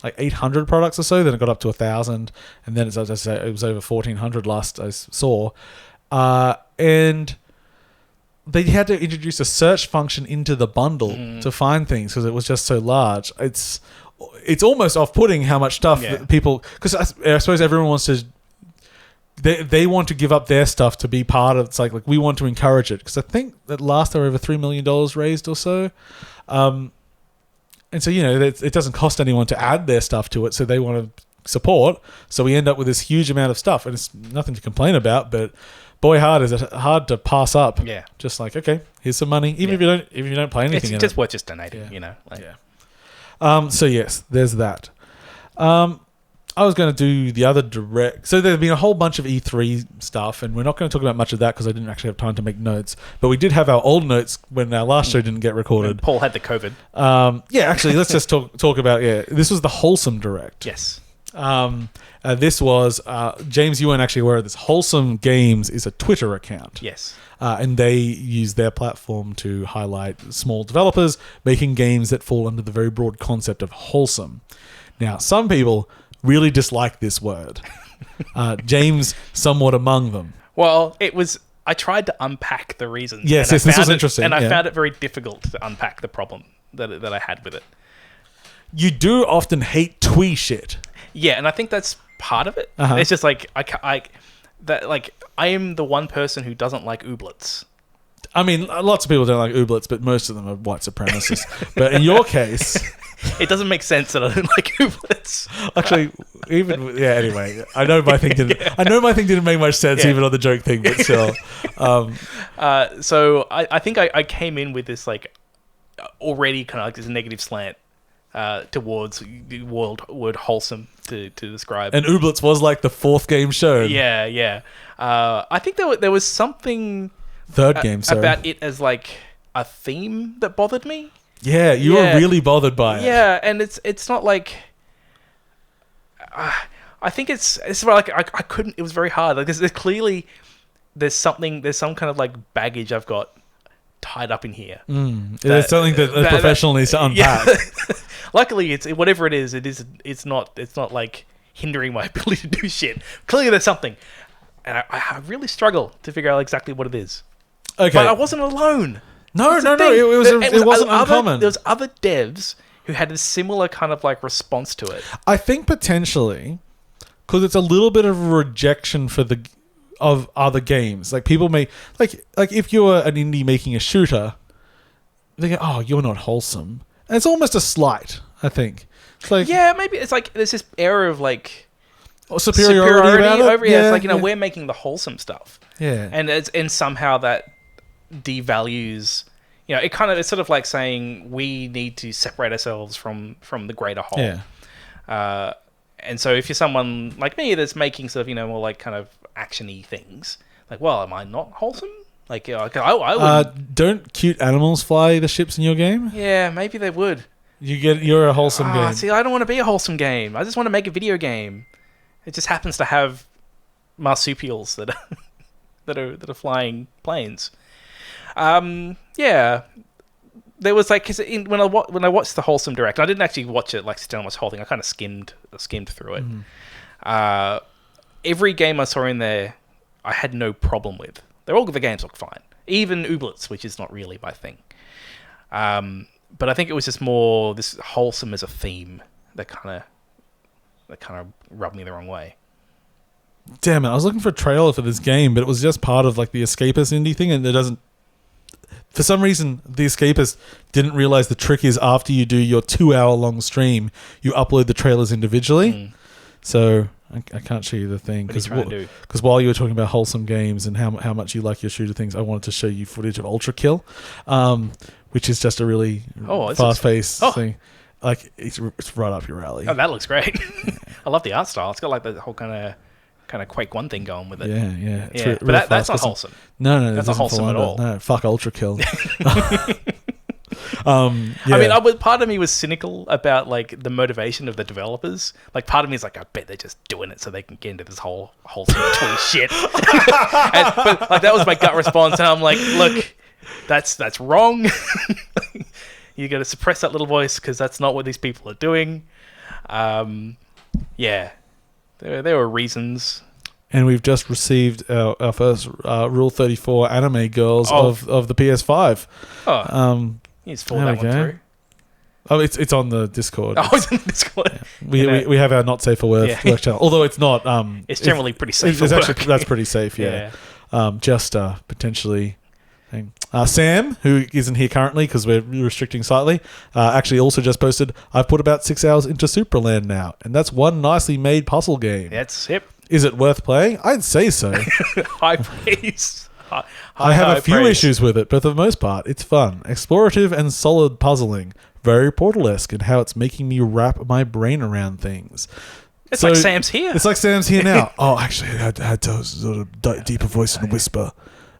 B: like 800 products or so, then it got up to 1,000, and then as I say, it was over 1,400 last I saw, and they had to introduce a search function into the bundle to find things because it was just so large. It's almost off-putting how much stuff that people... Because I suppose everyone wants to... They want to give up their stuff to be part of... It's like we want to encourage it. Because I think that last there were over $3 million raised or so. And so, it doesn't cost anyone to add their stuff to it, so they want to support. So we end up with this huge amount of stuff. And it's nothing to complain about, but... Boy, is it hard to pass up. Yeah. Just like, okay, here's some money. Even if you don't play anything,
A: it's just worth just donating.
B: So yes, there's that. I was going to do the other direct. So there's been a whole bunch of E3 stuff, and we're not going to talk about much of that because I didn't actually have time to make notes. But we did have our old notes when our last show didn't get recorded.
A: And Paul had the COVID.
B: Actually, let's just talk about this was the Wholesome Direct.
A: Yes.
B: This was James. You weren't actually aware of this. Wholesome Games is a Twitter account.
A: Yes,
B: and they use their platform to highlight small developers making games that fall under the very broad concept of wholesome. Now, some people really dislike this word. James, somewhat among them.
A: Well, it was. I tried to unpack the reasons.
B: Yes, this was interesting,
A: and I found it very difficult to unpack the problem that I had with it.
B: You do often hate twee shit.
A: Yeah, and I think that's part of it. It's just like I am the one person who doesn't like ooblets.
B: I mean, lots of people don't like ooblets, but most of them are white supremacists. But in your case,
A: it doesn't make sense that I don't like ooblets.
B: Actually, anyway, I know my thing didn't make much sense even on the joke thing, but still.
A: So I think I came in with this already kind of like this negative slant. Towards the word wholesome to describe.
B: And Ooblets was like the fourth game shown.
A: Yeah. I think there was something
B: third game
A: about it as like a theme that bothered me.
B: Yeah, you were really bothered by it.
A: Yeah, and it's not like I think it's like I couldn't. It was very hard. Like there's clearly some kind of like baggage I've got tied up in here.
B: There's something that a professional needs to unpack.
A: Yeah. Luckily, it's whatever it is. It's not like hindering my ability to do shit. Clearly, there's something, and I really struggle to figure out exactly what it is.
B: Okay,
A: but I wasn't alone.
B: No. It wasn't uncommon.
A: There was other devs who had a similar kind of like response to it.
B: I think potentially because it's a little bit of a rejection of other games. Like people may like if you're an indie making a shooter, they go, "Oh, you're not wholesome." And it's almost a slight, I think. It's like,
A: maybe it's like there's this air of like
B: superiority about it.
A: Over here. It's like we're making the wholesome stuff.
B: Yeah,
A: and somehow that devalues. It's sort of like saying we need to separate ourselves from the greater whole.
B: Yeah.
A: And so if you're someone like me that's making sort of more like kind of action-y things, like, well, am I not wholesome? Like, I would.
B: Don't cute animals fly the ships in your game?
A: Yeah, maybe they would.
B: You're a wholesome game.
A: See, I don't want to be a wholesome game. I just want to make a video game. It just happens to have marsupials that are flying planes. Yeah. There was like, cause when I watched the Wholesome Direct, I didn't actually watch it like sit down and watch the whole thing. I kind of skimmed through it. Every game I saw in there, I had no problem with. The games look fine. Even Ooblets, which is not really my thing. But I think it was just more this wholesome as a theme that kind of rubbed me the wrong way.
B: Damn it! I was looking for a trailer for this game, but it was just part of like the Escapist indie thing, and it doesn't. For some reason, the Escapist didn't realize the trick is after you do your 2-hour-long stream, you upload the trailers individually. So I can't show you the thing because while you were talking about wholesome games and how much you like your shooter things, I wanted to show you footage of Ultra Kill, which is just a really fast-paced thing. Like it's right up your alley.
A: Oh, that looks great! I love the art style. It's got like the whole kind of Quake 1 thing going with it.
B: Yeah.
A: But that's not wholesome.
B: No,
A: that's not wholesome at all.
B: No, fuck Ultra Kill.
A: I mean, part of me was cynical about like the motivation of the developers. Like, part of me is like, I bet they're just doing it so they can get into this whole twin shit. But like, that was my gut response, and I'm like, look, that's wrong. You got to suppress that little voice because that's not what these people are doing. Yeah, there were reasons.
B: And we've just received our first Rule 34 anime girls of the PS5.
A: Oh, you just forward that one through.
B: Oh, it's on the Discord.
A: Oh, it's on the Discord.
B: We have our not safe for work channel. Although it's not.
A: It's generally pretty safe.
B: It's actually that's pretty safe. Yeah. Just potentially. Sam, who isn't here currently because we're restricting slightly, actually also just posted, I've put about 6 hours into Supraland now, and that's one nicely made puzzle game.
A: That's hip.
B: Is it worth playing? I'd say so.
A: High praise.
B: I have a few issues with it, but for the most part, it's fun, explorative, and solid puzzling. Very Portal-esque in how it's making me wrap my brain around things.
A: It's like Sam's here.
B: It's like Sam's here now. Oh, actually, I had to sort of deeper voice and whisper.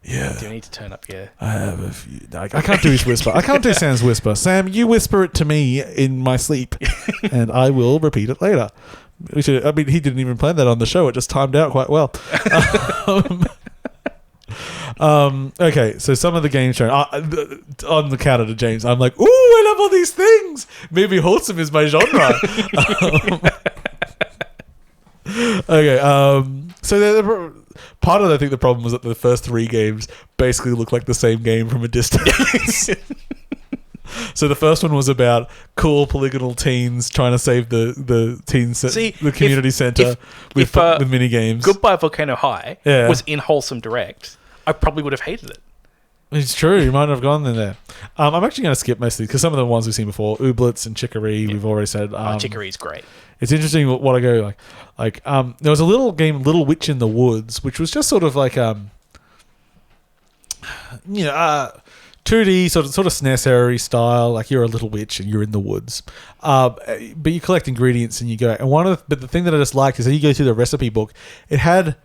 B: Yeah.
A: Do you need to turn up? Yeah.
B: I have a few. I can't do his whisper. I can't do Sam's whisper. Sam, you whisper it to me in my sleep, and I will repeat it later. He didn't even plan that on the show. It just timed out quite well. Okay, so some of the games shown on the counter to James, I'm like, ooh, I love all these things. Maybe wholesome is my genre. Okay, so part of I think the problem was that the first 3 games basically look like the same game from a distance. So the first one was about cool polygonal teens trying to save the community center with mini games.
A: Goodbye Volcano High was in Wholesome Direct, I probably would have hated it.
B: It's true. You might have gone in there. I'm actually going to skip most of these because some of the ones we've seen before, Ooblets and Chicory, we've already said.
A: Chicory's great.
B: It's interesting what I go like. There was a little game, Little Witch in the Woods, which was just sort of like 2D sort of SNES style. Like you're a little witch and you're in the woods, but you collect ingredients and you go. And but the thing that I just liked is that you go through the recipe book. It had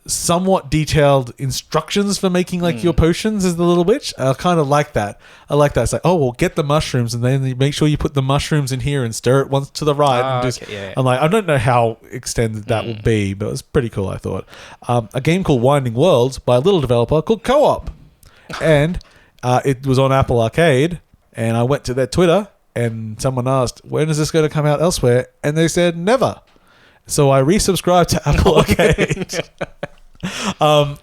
B: somewhat detailed instructions for making like your potions as the little witch. I kind of like that. I like that. It's like, oh, well, get the mushrooms and then you make sure you put the mushrooms in here and stir it once to the right. I'm like, I don't know how extended that will be, but it was pretty cool, I thought. A game called Winding Worlds by a little developer called Co-op. And it was on Apple Arcade, and I went to their Twitter and someone asked, when is this going to come out elsewhere? And they said never. So I resubscribed to Apple Arcade.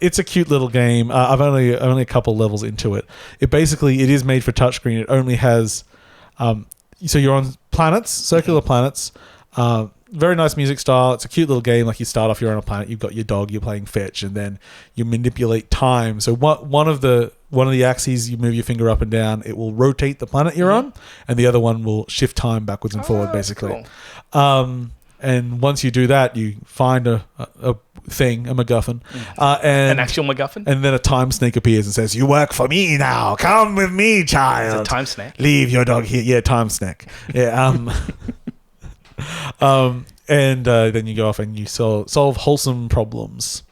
B: It's a cute little game. I've only a couple levels into it. It is made for touchscreen. It only has so you're on planets, circular planets. Very nice music style. It's a cute little game. Like you start off, you're on a planet. You've got your dog. You're playing fetch, and then you manipulate time. So one of the axes, you move your finger up and down. It will rotate the planet you're on, and the other one will shift time backwards and forward, basically. Cool. And once you do that, you find a thing, a MacGuffin. And
A: an actual MacGuffin?
B: And then a time snake appears and says, you work for me now. Come with me, child.
A: It's a time snake?
B: Leave your dog here. Yeah, time snake. Yeah. And then you go off and you solve wholesome problems.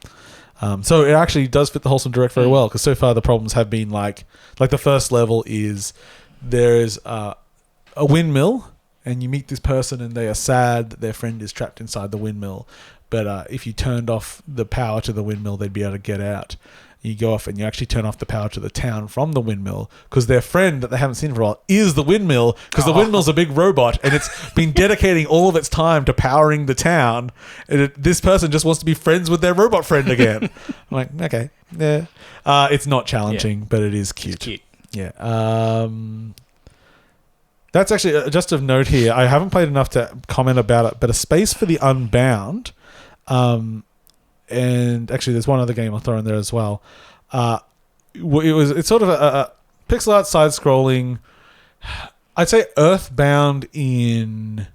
B: So it actually does fit the Wholesome Direct very well, because so far the problems have been like the first level is there's a windmill, and you meet this person and they are sad that their friend is trapped inside the windmill. But if you turned off the power to the windmill, they'd be able to get out. You go off and you actually turn off the power to the town from the windmill, because their friend that they haven't seen for a while is the windmill, because the windmill's a big robot and it's been dedicating all of its time to powering the town. And this person just wants to be friends with their robot friend again. I'm like, okay, yeah. It's not challenging, but it is cute.
A: It's cute.
B: Yeah. That's actually just of note here. I haven't played enough to comment about it, but A Space for the Unbound. And actually, there's one other game I'll throw in there as well. It's sort of a pixel art side scrolling. I'd say Earthbound in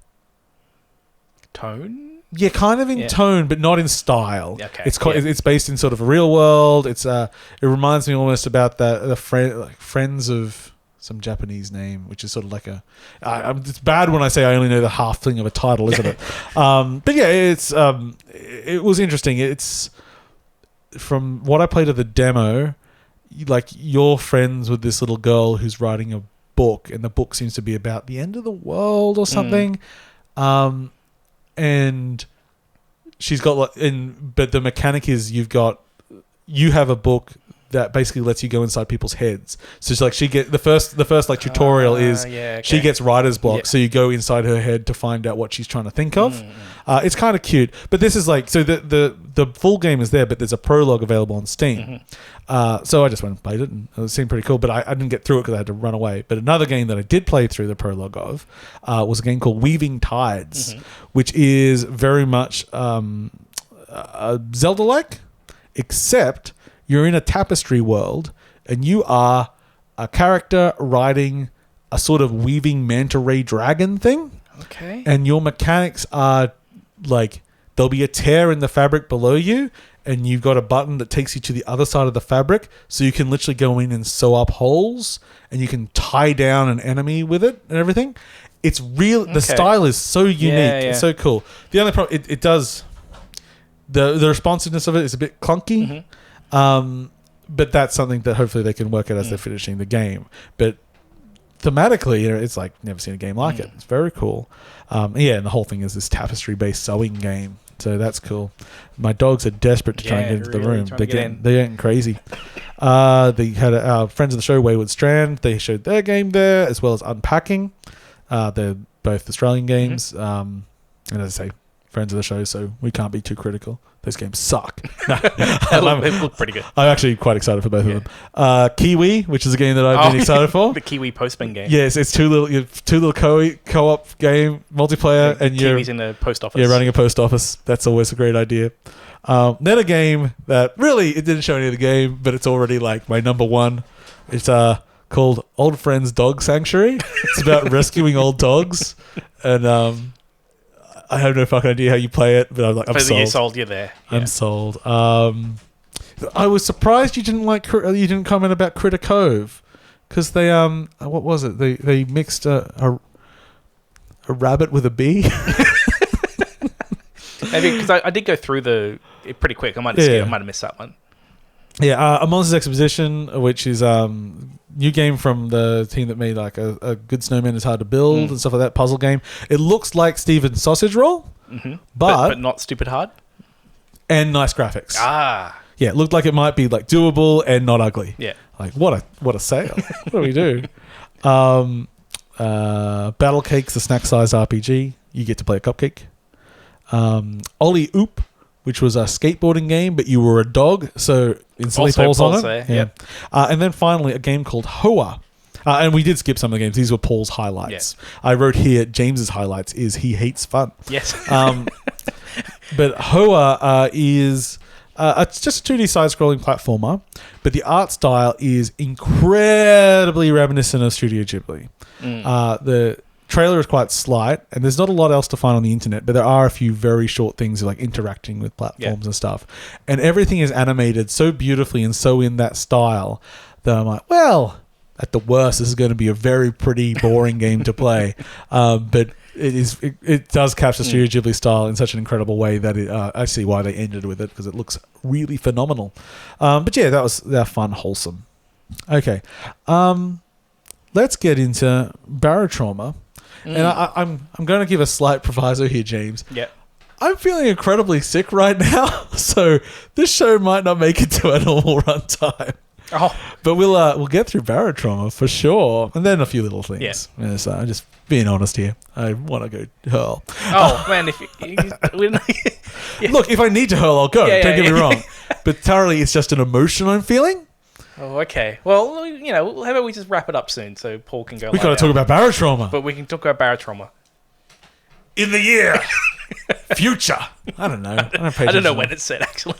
A: tone.
B: Yeah, kind of in tone, but not in style.
A: Okay.
B: It's based in sort of a real world. It reminds me almost about the Friends of some Japanese name, which is sort of like it's bad when I say I only know the half thing of a title, isn't it? But yeah, it was interesting. It's from what I played of the demo, like you're friends with this little girl who's riding a book, and the book seems to be about the end of the world or something. And she's got but the mechanic is you have a book that basically lets you go inside people's heads. So it's like she get the first like tutorial is she gets writer's block, so you go inside her head to find out what she's trying to think of. It's kind of cute, but this is like, so the full game is there, but there's a prologue available on Steam. So I just went and played it, and it seemed pretty cool, but I didn't get through it because I had to run away. But another game that I did play through the prologue of was a game called Weaving Tides, which is very much Zelda-like, except you're in a tapestry world, and you are a character riding a sort of weaving manta ray dragon thing.
A: Okay. And
B: your mechanics are like, there'll be a tear in the fabric below you, and you've got a button that takes you to the other side of the fabric, so you can literally go in and sew up holes, and you can tie down an enemy with it and everything. It's real. The style is so unique. It's so cool. The only problem, it does, the responsiveness of it is a bit clunky. But that's something that hopefully they can work out as they're finishing the game. But thematically, it's like never seen a game like it. It's very cool. And the whole thing is this tapestry-based sewing game. So that's cool. My dogs are desperate to try and get into the room. They're getting crazy. They had our friends of the show, Wayward Strand. They showed their game there, as well as Unpacking. They're both Australian games. And as I say, friends of the show, so we can't be too critical. Those games suck.
A: They look pretty good.
B: I'm actually quite excited for both of them. KeyWe, which is a game that I've been excited for.
A: The KeyWe Postman game.
B: Yes, it's two little co-op game, multiplayer, and
A: KeyWe's in a post office.
B: You're running a post office. That's always a great idea. Then a game that really, it didn't show any of the game, but it's already like my number one. It's called Old Friends Dog Sanctuary. It's about rescuing old dogs, and I have no fucking idea how you play it, but I'm sold.
A: You're sold. You're there. Yeah.
B: I'm sold. I was surprised you didn't comment about Critter Cove, because they what was it? They mixed a rabbit with a bee.
A: Maybe because I did go through it pretty quick. I might have missed that one.
B: Yeah, A Monster's Exposition, which is new game from the team that made like a Good Snowman is Hard to Build and stuff like that, puzzle game. It looks like Steven's Sausage Roll, but
A: not stupid hard.
B: And nice graphics. Yeah, it looked like it might be like doable and not ugly.
A: Yeah.
B: Like what a sale. What do we do? Battle Cakes, the snack size RPG. You get to play a cupcake. Ollie Oop, which was a skateboarding game, but you were a dog, so instantly Paul's on it. Yeah. And then finally, a game called Hoa. And we did skip some of the games. These were Paul's highlights. Yeah. I wrote here, James's highlights is he hates fun.
A: Yes.
B: But Hoa is... it's just a 2D side-scrolling platformer, but the art style is incredibly reminiscent of Studio Ghibli. The trailer is quite slight, and there's not a lot else to find on the internet, but there are a few very short things like interacting with platforms and stuff. And everything is animated so beautifully and so in that style that I'm like, well, at the worst, this is going to be a very pretty boring game to play. But it does capture Studio Ghibli style in such an incredible way that I see why they ended with it, because it looks really phenomenal. But yeah, they're fun, wholesome. Okay. Let's get into Barotrauma. And I'm going to give a slight proviso here, James.
A: Yeah.
B: I'm feeling incredibly sick right now, so this show might not make it to a normal runtime.
A: Oh.
B: But we'll get through Barotrauma for sure, and then a few little things. Yeah. So I'm just being honest here. I want to go hurl.
A: Oh man,
B: Look, if I need to hurl, I'll go. Don't get me wrong. But thoroughly, it's just an emotion I'm feeling.
A: Oh, okay. Well, how about we just wrap it up soon so Paul can go.
B: We got to talk about Barotrauma.
A: But we can talk about Barotrauma.
B: In the year. Future. I don't know. I
A: don't know when it's set, actually.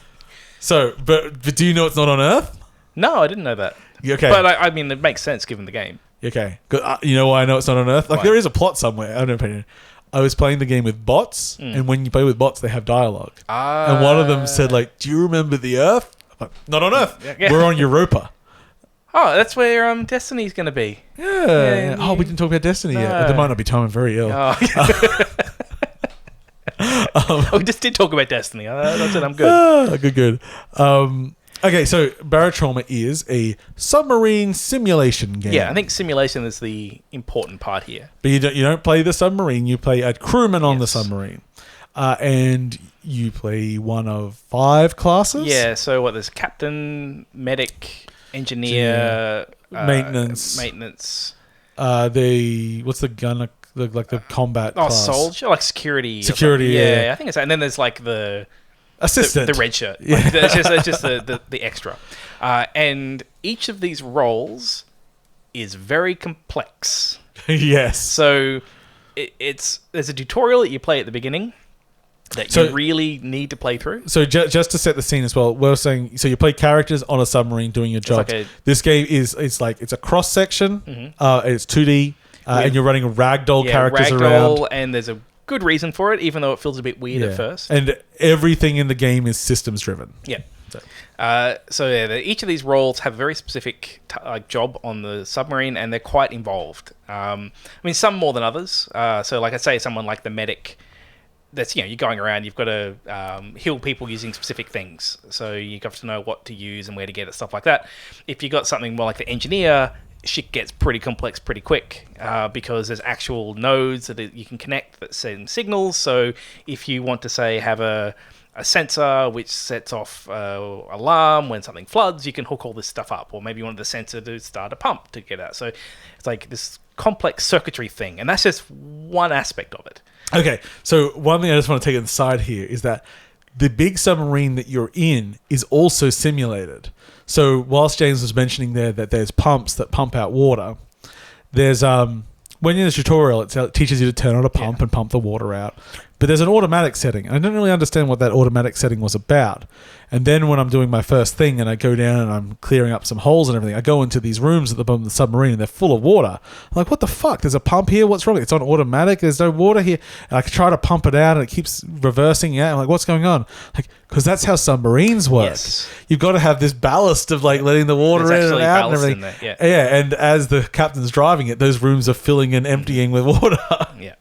B: So, but do you know it's not on Earth?
A: No, I didn't know that.
B: Okay.
A: But I mean, it makes sense given the game.
B: Okay. You know why I know it's not on Earth? Like, there is a plot somewhere. I don't know. I was playing the game with bots, and when you play with bots, they have dialogue. And one of them said, like, do you remember the Earth? I'm like, not on Earth. Yeah. We're on Europa.
A: Oh, that's where Destiny's going to be.
B: Yeah. Oh, we didn't talk about Destiny yet. There might not be time. I'm very ill.
A: We just did talk about Destiny. That's it. I'm good.
B: Good. Okay, so Barotrauma is a submarine simulation game.
A: Yeah, I think simulation is the important part here.
B: But you don't play the submarine. You play a crewman on the submarine. And you play one of 5 classes?
A: Yeah, so there's captain, medic, engineer,
B: maintenance. What's the gun, the combat class?
A: Soldier, like security.
B: Security, yeah.
A: I think it's that. And then there's like the
B: assistant.
A: The red shirt. Yeah. Like, it's just the extra. And each of these roles is very complex.
B: Yes.
A: So there's a tutorial that you play at the beginning that you really need to play through. So
B: just to set the scene as well, we're saying, so you play characters on a submarine doing your job. This game it's a cross section. Mm-hmm. It's 2D, and you're running ragdoll characters around.
A: And there's a good reason for it, even though it feels a bit weird at first.
B: And everything in the game is systems driven.
A: Yeah. Each of these roles have a very specific job on the submarine, and they're quite involved. I mean, some more than others. So, like I say, someone like the medic. That's, you're going around, you've got to heal people using specific things. So you have to know what to use and where to get it, stuff like that. If you got something more like the engineer, shit gets pretty complex pretty quick because there's actual nodes that you can connect that send signals. So if you want to, say, have a sensor which sets off alarm when something floods, you can hook all this stuff up. Or maybe you want the sensor to start a pump to get out. So it's like this complex circuitry thing. And that's just one aspect of it.
B: Okay, so one thing I just want to take aside here is that the big submarine that you're in is also simulated. So whilst James was mentioning there that there's pumps that pump out water, there's when you're in the tutorial, it teaches you to turn on a pump and pump the water out. But there's an automatic setting. I didn't really understand what that automatic setting was about. And then when I'm doing my first thing and I go down and I'm clearing up some holes and everything, I go into these rooms at the bottom of the submarine and they're full of water. I'm like, what the fuck? There's a pump here? What's wrong? It's on automatic. There's no water here. And I try to pump it out and it keeps reversing out. I'm like, what's going on? Like, because that's how submarines work. Yes. You've got to have this ballast of like letting the water in and out and everything. Yeah, and as the captain's driving it, those rooms are filling and emptying with water. Yeah.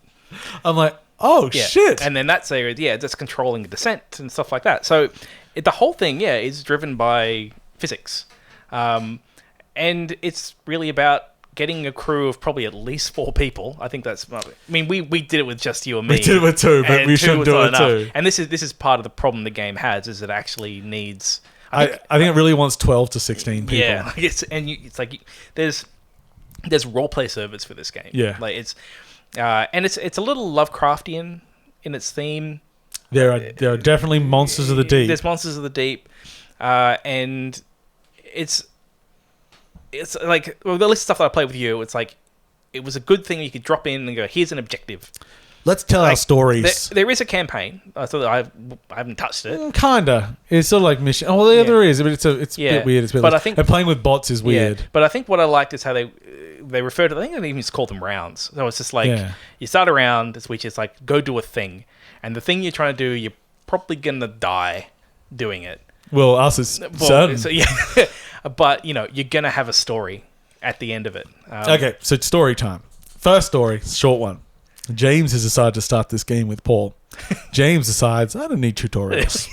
B: I'm like, oh, shit.
A: And then that's just controlling the descent and stuff like that. So the whole thing, is driven by physics. And it's really about getting a crew of probably at least 4 people. I think that's... I mean, we did it with just you and me.
B: We did it with 2, but we should do it too.
A: And this is part of the problem the game has, is it actually needs...
B: I think it really wants 12 to 16 people.
A: Yeah. It's like... There's roleplay servers for this game.
B: Yeah.
A: Like it's... and it's a little Lovecraftian in its theme.
B: There are definitely monsters of the deep.
A: There's monsters of the deep, and it's like the list of stuff that I played with you. It's like it was a good thing you could drop in and go, here's an objective.
B: Let's tell our stories.
A: There is a campaign. I haven't touched it.
B: Kinda. It's sort of like mission. Oh, well, there is, but it's a bit weird. It's a bit
A: but I think,
B: and playing with bots is weird.
A: Yeah, but I think what I liked is how they refer to, I think they even just call them rounds. So it's just like you start a round, which is like go do a thing, and the thing you're trying to do, you're probably gonna die doing it.
B: Well, us is certain.
A: So, but you're gonna have a story at the end of it.
B: Okay, so story time. First story, short one. James has decided to start this game with Paul. James decides, I don't need tutorials.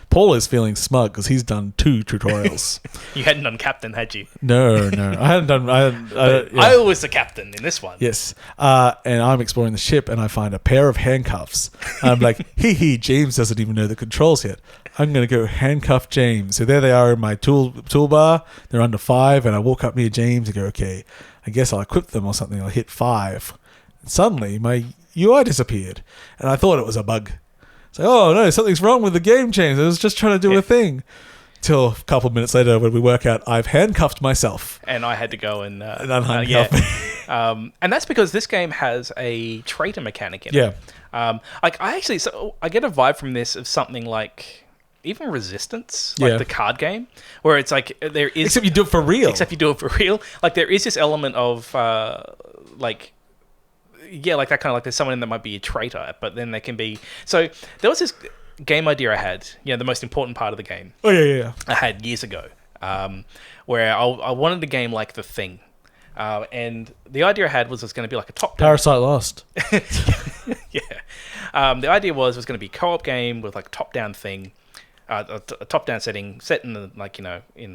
B: Paul is feeling smug because he's done 2 tutorials.
A: You hadn't done captain, had you?
B: No. I hadn't done...
A: I was the captain in this one.
B: Yes. And I'm exploring the ship and I find a pair of handcuffs. I'm like, James doesn't even know the controls yet. I'm going to go handcuff James. So there they are in my toolbar. They're under 5 and I walk up near James and go, okay, I guess I'll equip them or something. I'll hit 5. And suddenly my UI disappeared and I thought it was a bug. It's like, oh no, something's wrong with the game, James. I was just trying to do a thing. Till a couple of minutes later when we work out I've handcuffed myself.
A: And I had to go and
B: unhandcuff
A: me. And that's because this game has a traitor mechanic in it. I get a vibe from this of something like even Resistance, like the card game, where it's like there is...
B: Except you do it for real.
A: Like there is this element of like that kind of like there's someone in that might be a traitor, but then there can be... So there was this game idea I had, the most important part of the game.
B: Oh, yeah.
A: I had years ago, where I wanted a game like The Thing. And the idea I had was it was going to be like a top-down...
B: Parasite Lost.
A: Yeah. The idea was it was going to be a co-op game with like a top-down thing. a top-down setting set in the in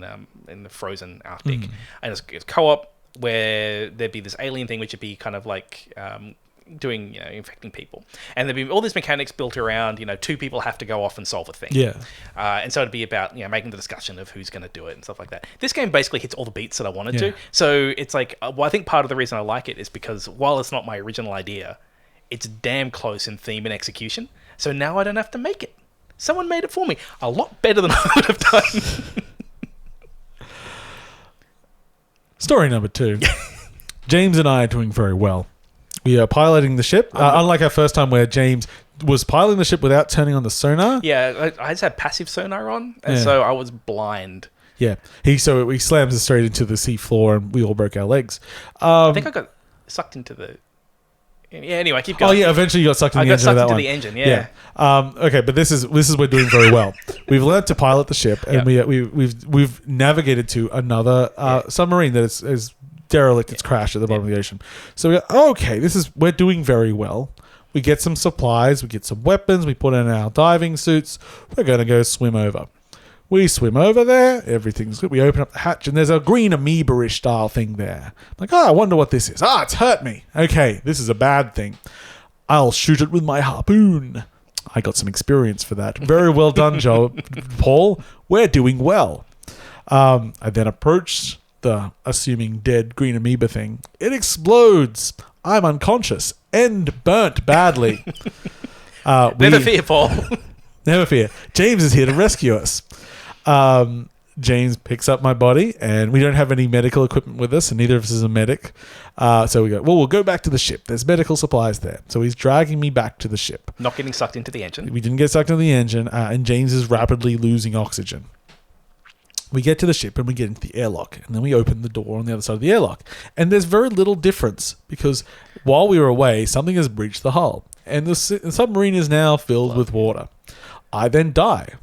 A: the frozen Arctic, and it's co-op where there'd be this alien thing which would be kind of like doing infecting people, and there'd be all these mechanics built around two people have to go off and solve a thing. And so it'd be about making the discussion of who's going to do it and stuff like that. This game basically hits all the beats that I wanted to. So it's like, I think part of the reason I like it is because while it's not my original idea, it's damn close in theme and execution. So now I don't have to make it. Someone made it for me a lot better than I would have done.
B: Story number 2. James and I are doing very well. We are piloting the ship. Unlike our first time where James was piloting the ship without turning on the sonar.
A: Yeah, I just had passive sonar on, and so I was blind.
B: Yeah. He slams us straight into the sea floor and we all broke our legs.
A: I think I got sucked into the... Yeah, anyway, keep going.
B: Oh, yeah, eventually you got sucked into the engine.
A: I got sucked into the engine, yeah.
B: Okay, but this is we're doing very well. We've learned to pilot the ship, and we've navigated to another submarine that is derelict. It's crashed at the bottom of the ocean. So we go, okay, we're doing very well. We get some supplies, we get some weapons, we put in our diving suits. We're going to go swim over. We swim over there, everything's good. We open up the hatch, and there's a green amoeba-ish style thing there. I'm like, I wonder what this is. It's hurt me. Okay, this is a bad thing. I'll shoot it with my harpoon. I got some experience for that. Very well done, Paul. We're doing well. I then approach the assuming dead green amoeba thing. It explodes. I'm unconscious and burnt badly.
A: Never fear, Paul.
B: Never fear. James is here to rescue us. James picks up my body, and we don't have any medical equipment with us, and neither of us is a medic. So we go, we'll go back to the ship. There's medical supplies there. So he's dragging me back to the ship.
A: Not getting sucked into the engine.
B: We didn't get sucked into the engine, and James is rapidly losing oxygen. We get to the ship, and we get into the airlock, and then we open the door on the other side of the airlock. And there's very little difference, because while we were away, something has breached the hull, and the submarine is now filled with water. I then die.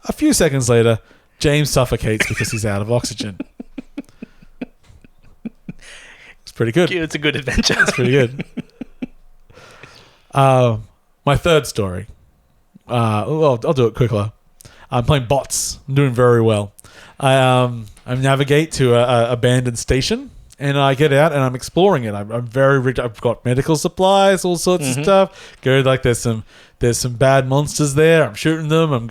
B: A few seconds later, James suffocates because he's out of oxygen. It's pretty good.
A: It's a good adventure.
B: It's pretty good. My third story. I'll do it quicker. I'm playing bots. I'm doing very well. I navigate to a abandoned station, and I get out and I'm exploring it. I'm very rich. I've got medical supplies, all sorts of stuff. There's some bad monsters there. I'm shooting them. I'm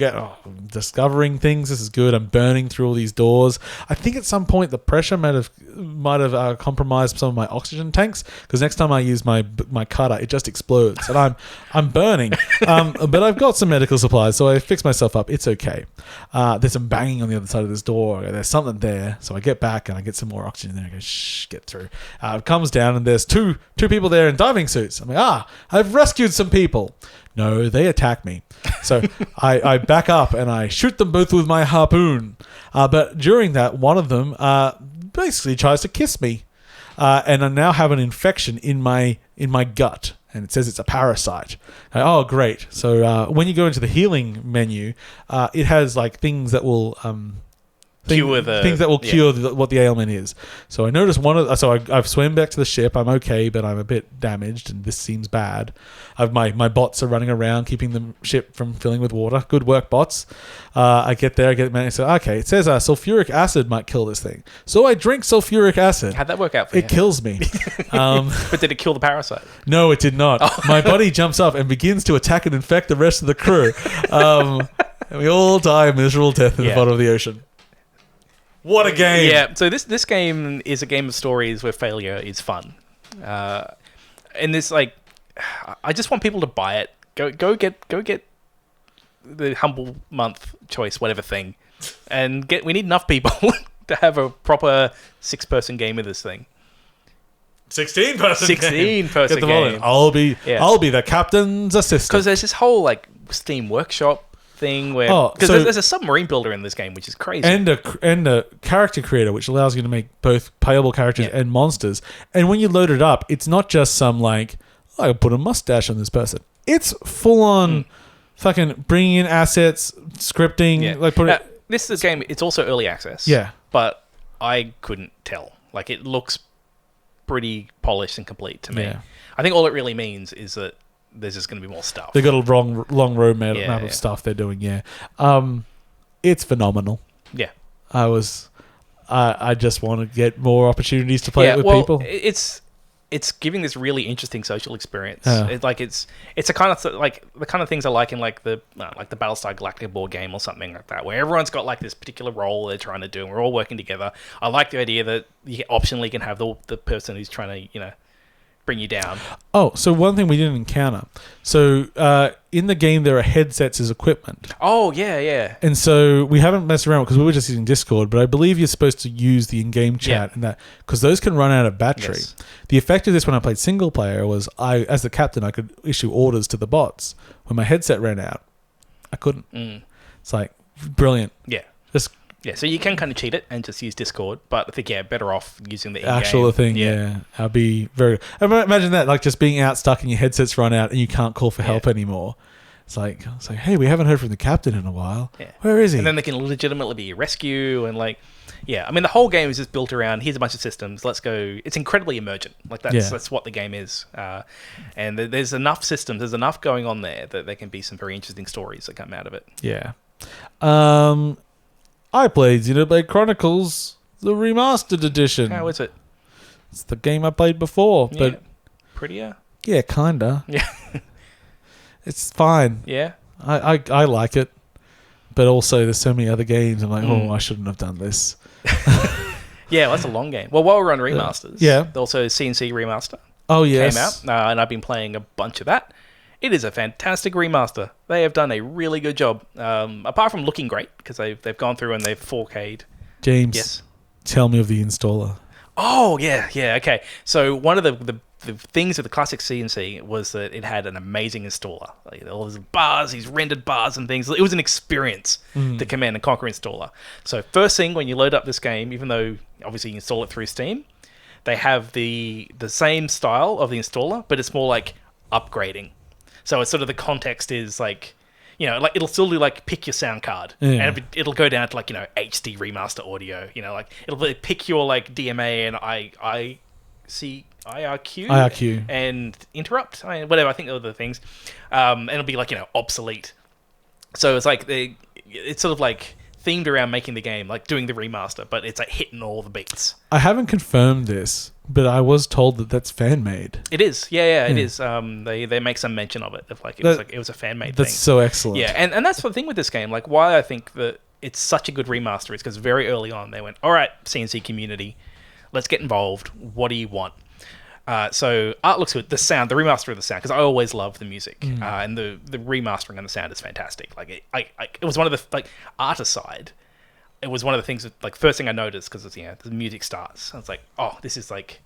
B: discovering things. This is good. I'm burning through all these doors. I think at some point the pressure might have compromised some of my oxygen tanks, because next time I use my cutter, it just explodes, and I'm burning. But I've got some medical supplies, so I fix myself up. It's okay. There's some banging on the other side of this door. There's something there, so I get back and I get some more oxygen there. I go, shh, get through. It comes down, and there's two people there in diving suits. I'm like, I've rescued some people. No, they attack me. So I back up and I shoot them both with my harpoon. But during that, one of them basically tries to kiss me. And I now have an infection in my gut. And it says it's a parasite. Oh, great. So when you go into the healing menu, it has like things that will... cure what the ailment is. So I noticed I've swam back to the ship. I'm okay, but I'm a bit damaged, and this seems bad. My bots are running around, keeping the ship from filling with water. Good work, bots. I get there, so okay, it says sulfuric acid might kill this thing. So I drink sulfuric acid.
A: How'd that work out for you?
B: It kills me.
A: But did it kill the parasite?
B: No, it did not. Oh. My body jumps up and begins to attack and infect the rest of the crew. And we all die a miserable death in the bottom of the ocean. What a game!
A: Yeah, so this game is a game of stories where failure is fun. And this, like, I just want people to buy it. Go get the Humble Month choice, whatever thing, and we need enough people to have a proper 6-person game of this thing.
B: 16-person game.
A: 16-person game.
B: I'll be the captain's assistant.
A: Because there's this whole like Steam Workshop thing where there's a submarine builder in this game, which is crazy,
B: and a character creator, which allows you to make both playable characters and monsters. And when you load it up, it's not just some like, I put a mustache on this person. It's full on fucking bringing in assets, scripting.
A: Yeah. This is a game. It's also early access.
B: Yeah,
A: but I couldn't tell. Like, it looks pretty polished and complete to me. Yeah. I think all it really means is that there's just going to be more stuff.
B: They've got a long roadmap of stuff they're doing, it's phenomenal.
A: Yeah.
B: I just want to get more opportunities to play it with people.
A: It's giving this really interesting social experience. It's a kind of like the kind of things I like in like the Battlestar Galactica board game or something like that, where everyone's got like this particular role they're trying to do, and we're all working together. I like the idea that you optionally can have the person who's trying to bring you down.
B: Oh, so one thing we didn't encounter. So in the game, there are headsets as equipment.
A: Oh, yeah.
B: And so we haven't messed around because we were just using Discord, but I believe you're supposed to use the in-game chat and that because those can run out of battery. Yes. The effect of this when I played single player was as the captain, I could issue orders to the bots. When my headset ran out, I couldn't. It's like, brilliant.
A: Yeah.
B: Just
A: so you can kind of cheat it and just use Discord, but I think, better off using the in-game.
B: Actual thing, yeah. I'll be very... Imagine that, like just being out stuck and your headset's run out and you can't call for help anymore. It's like, hey, we haven't heard from the captain in a while. Yeah. Where is he?
A: And then they can legitimately be a rescue and like... Yeah, I mean, the whole game is just built around, here's a bunch of systems, let's go... It's incredibly emergent. Like, that's what the game is. And there's enough systems, there's enough going on there that there can be some very interesting stories that come out of it.
B: Yeah. I played Xenoblade Chronicles, the Remastered edition.
A: How is it?
B: It's the game I played before, but...
A: Prettier?
B: Yeah, kinda.
A: Yeah.
B: It's fine.
A: Yeah?
B: I like it. But also, there's so many other games. I'm like, I shouldn't have done this.
A: Yeah, well, that's a long game. Well, while we're on remasters, also CNC Remaster.
B: Oh, yes.
A: Came out, and I've been playing a bunch of that. It is a fantastic remaster. They have done a really good job. Apart from looking great, because they've gone through and they've 4K'd.
B: James, tell me of the installer.
A: Oh, yeah, okay. So one of the things with the classic CNC was that it had an amazing installer. Like, all these bars, these rendered bars and things. It was an experience, the Command and Conquer installer. So first thing, when you load up this game, even though obviously you install it through Steam, they have the same style of the installer, but it's more like upgrading. So it's sort of the context is like, like it'll still do like pick your sound card, and it'll go down to like HD remaster audio. Like it'll pick your like DMA and IRQ and interrupt, whatever. I think those are the things, and it'll be like obsolete. So it's like it's sort of like themed around making the game, like doing the remaster, but it's like hitting all the beats.
B: I haven't confirmed this, but I was told that that's fan made.
A: It is, it is. They make some mention of it. Of like it was a fan made thing.
B: That's so excellent.
A: Yeah, and that's the thing with this game. Like why I think that it's such a good remaster is because very early on they went, all right, CNC community, let's get involved. What do you want? So art looks good. The sound, the remaster of the sound, because I always love the music, and the remastering and the sound is fantastic. Like it was one of the like art aside, it was one of the things that, like, first thing I noticed because the music starts. I was like, oh, this is like,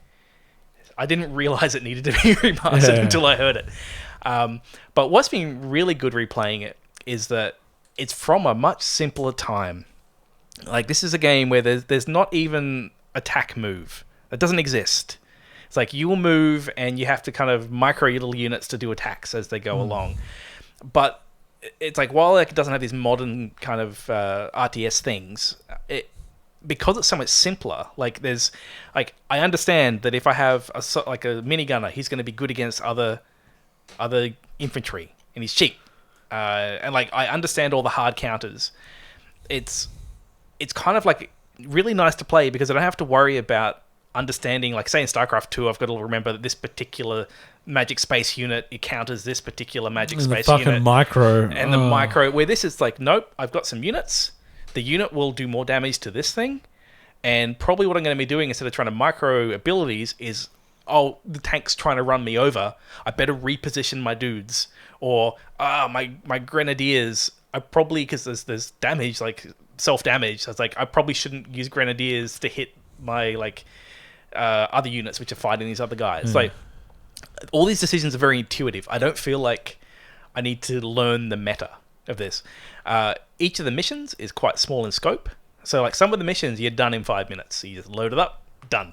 A: I didn't realize it needed to be remastered until I heard it. But what's been really good replaying it is that it's from a much simpler time. Like this is a game where there's not even attack move. It doesn't exist. It's like you will move and you have to kind of micro your little units to do attacks as they go along. But it's like while it doesn't have these modern kind of RTS things, because it's so much simpler, like there's like I understand that if I have a minigunner, he's going to be good against other infantry and he's cheap. And like I understand all the hard counters. It's kind of like really nice to play because I don't have to worry about understanding, like say in StarCraft 2, I've got to remember that this particular magic space unit encounters this particular magic space unit.
B: The micro.
A: And the micro, where this is like, nope, I've got some units. The unit will do more damage to this thing. And probably what I'm going to be doing instead of trying to micro abilities is, oh, the tank's trying to run me over. I better reposition my dudes. Or, my grenadiers, I probably, because there's damage, like self-damage. So it's like, I probably shouldn't use grenadiers to hit my, like, other units which are fighting these other guys. Like all these decisions are very intuitive. I don't feel like I need to learn the meta of this. Each of the missions is quite small in scope. So like some of the missions you're done in 5 minutes. So you just load it up, done.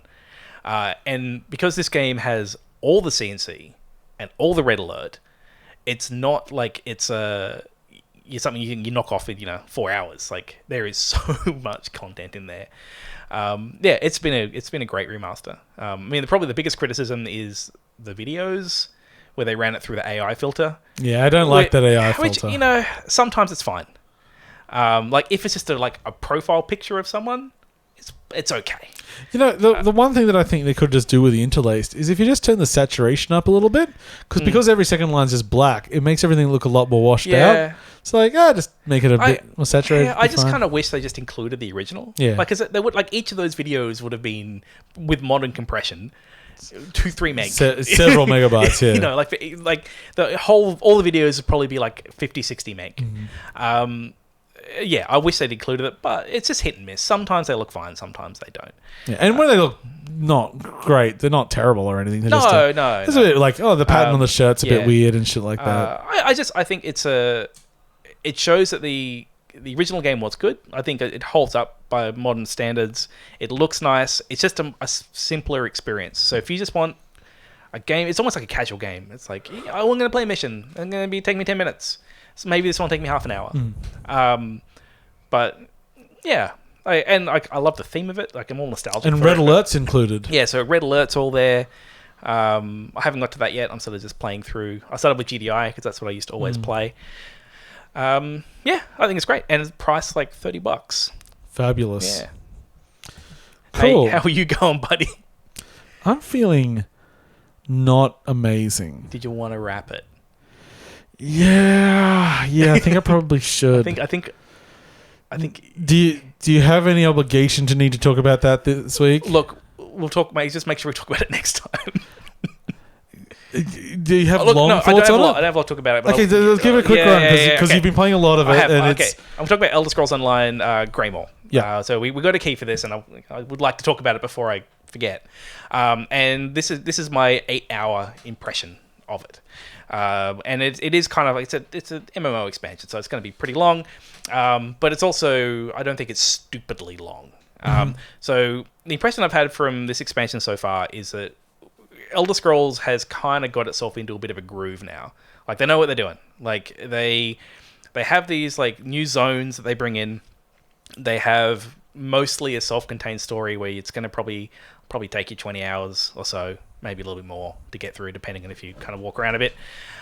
A: And because this game has all the CNC and all the red alert, it's not like it's something you knock off in 4 hours. Like there is so much content in there. It's been a great remaster. I mean, probably the biggest criticism is the videos where they ran it through the AI filter.
B: Yeah, I don't like that AI filter.
A: Which sometimes it's fine. Like if it's just a profile picture of someone, it's okay.
B: You know, the one thing that I think they could just do with the interlaced is if you just turn the saturation up a little bit, because every second line is just black, it makes everything look a lot more washed out. It's like, just make it a bit more saturated.
A: Yeah, I just kind of wish they just included the original.
B: Yeah.
A: Like, 'cause they would, like, each of those videos would have been, with modern compression, 2-3 meg.
B: Several megabytes, yeah.
A: You know, like all the videos would probably be like 50-60 meg. Yeah, I wish they'd included it, but it's just hit and miss. Sometimes they look fine, sometimes they don't.
B: Yeah, and when they look not great, they're not terrible or anything. They're
A: No.
B: It's a bit like, the pattern on the shirt's a bit weird and shit like that.
A: I think it shows that the original game was good. I think it holds up by modern standards. It looks nice. It's just a simpler experience. So if you just want a game, it's almost like a casual game. It's like, I'm going to play a mission. It's going to be taking me 10 minutes. So maybe this one will take me half an hour. But yeah, I love the theme of it. Like, I'm all nostalgic.
B: And red alerts included.
A: Yeah, so red alerts all there. I haven't got to that yet. I'm sort of just playing through. I started with GDI because that's what I used to always play. Yeah, I think it's great, and it's priced like $30.
B: Fabulous.
A: Yeah.
B: Cool.
A: Hey, how are you going, buddy?
B: I'm feeling not amazing.
A: Did you want to wrap it?
B: Yeah. I think I probably should.
A: I think.
B: Do you have any obligation to need to talk about that this week?
A: Look, we'll talk. Mate, just make sure we talk about it next time.
B: Do you have long thoughts on it?
A: I don't have a lot to talk about it.
B: Okay, let's give it a quick run because you've been playing a lot of it.
A: Okay, I'm talking about Elder Scrolls Online Greymoor.
B: Yeah.
A: So we got a key for this, and I would like to talk about it before I forget. And this is my 8-hour impression of it. And it is kind of like it's an MMO expansion, so it's going to be pretty long. But it's also, I don't think it's stupidly long. So the impression I've had from this expansion so far is that Elder Scrolls has kind of got itself into a bit of a groove now. Like, they know what they're doing. Like, they have these like new zones that they bring in. They have mostly a self-contained story where it's going to probably take you 20 hours or so, maybe a little bit more to get through, depending on if you kind of walk around a bit.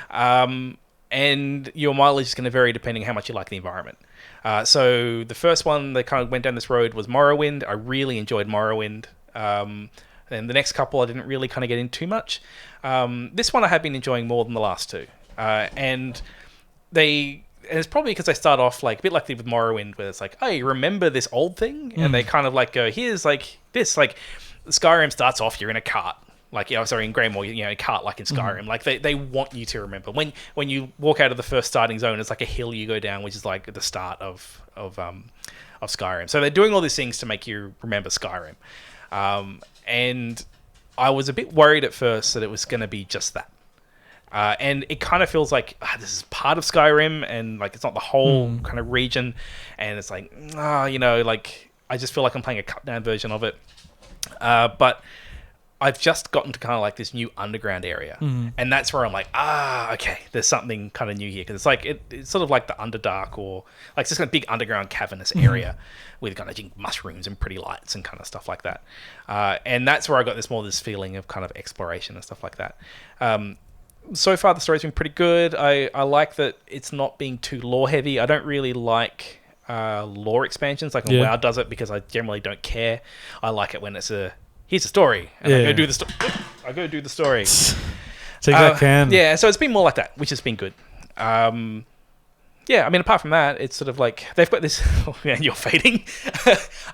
A: And your mileage is going to vary depending on how much you like the environment. So the first one that kind of went down this road was Morrowind. I really enjoyed Morrowind. And the next couple I didn't really kind of get into too much. This one I have been enjoying more than the last two. And it's probably because they start off like a bit like with Morrowind, where it's like, oh, you remember this old thing? And they kind of like go, here's like this. Like, Skyrim starts off, you're in a cart. Like, in Greymoor, a cart like in Skyrim. Like, they want you to remember. When you walk out of the first starting zone, it's like a hill you go down, which is like the start of Skyrim. So they're doing all these things to make you remember Skyrim. And I was a bit worried at first that it was going to be just that. And it kind of feels like this is part of Skyrim, and like it's not the whole kind of region. And it's like, like I just feel like I'm playing a cut down version of it. But I've just gotten to kind of like this new underground area, and that's where I'm like, okay, there's something kind of new here, because it's like it's sort of like the Underdark, or like this kind of big underground cavernous area with kind of mushrooms and pretty lights and kind of stuff like that. And that's where I got this feeling of kind of exploration and stuff like that. So far, the story's been pretty good. I like that it's not being too lore heavy. I don't really like lore expansions like WoW does it, because I generally don't care. I like it when it's here's a story, and I go do the story. I go do the story.
B: Take that can.
A: Yeah, so it's been more like that, which has been good. Yeah, I mean, apart from that, it's sort of like they've got this. Oh, man, you're fading.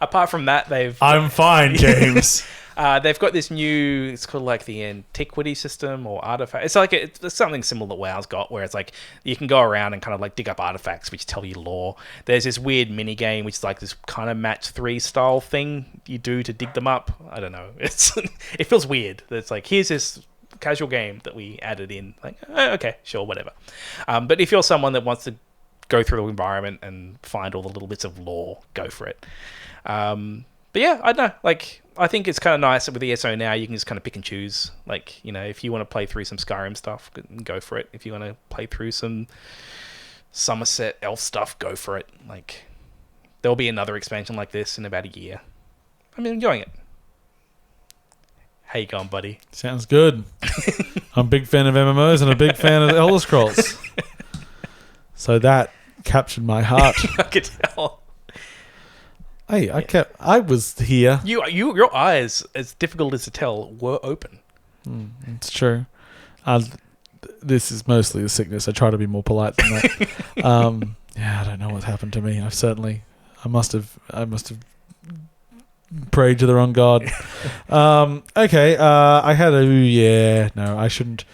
A: Apart from that,
B: I'm fine, James.
A: They've got this new. It's called like the antiquity system or artifact. It's like it's something similar that WoW's got, where it's like you can go around and kind of like dig up artifacts which tell you lore. There's this weird mini game which is like this kind of match 3 style thing you do to dig them up. I don't know. It feels weird. It's like, here's this casual game that we added in. Like, okay, sure, whatever. But if you're someone that wants to go through the environment and find all the little bits of lore, go for it. But yeah, I don't know. Like, I think it's kind of nice that with ESO now, you can just kind of pick and choose. Like, if you want to play through some Skyrim stuff, go for it. If you want to play through some Somerset Elf stuff, go for it. Like, there'll be another expansion like this in about a year. I'm enjoying it. How you going, buddy?
B: Sounds good. I'm a big fan of MMOs and a big fan of Elder Scrolls. So that captured my heart.
A: I could tell.
B: Hey, I was here.
A: Your eyes, as difficult as to tell, were open.
B: It's true. This is mostly the sickness. I try to be more polite than that. I don't know what's happened to me. I must have prayed to the wrong god. Okay. I had I shouldn't.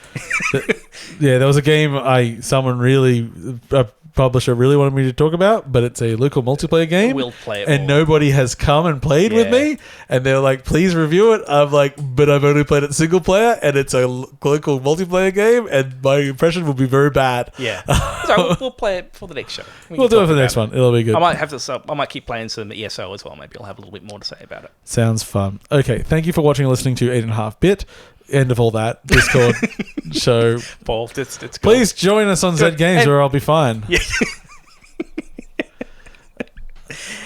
B: There was a game a publisher really wanted me to talk about, but it's a local multiplayer game.
A: We'll play it.
B: And nobody has come and played with me, and they're like, please review it. I'm like, but I've only played it single player, and it's a local multiplayer game, and my impression will be very bad.
A: Yeah. So we'll play it for the next show.
B: We'll do it for the next one. It'll be good.
A: I might keep playing some ESO as well. Maybe I'll have a little bit more to say about it.
B: Sounds fun. Okay, thank you for watching and listening to 8.5-Bit. End of all that. Discord show.
A: Paul, it's good.
B: Please join us on Zed Games, or I'll be fine.
A: Yeah.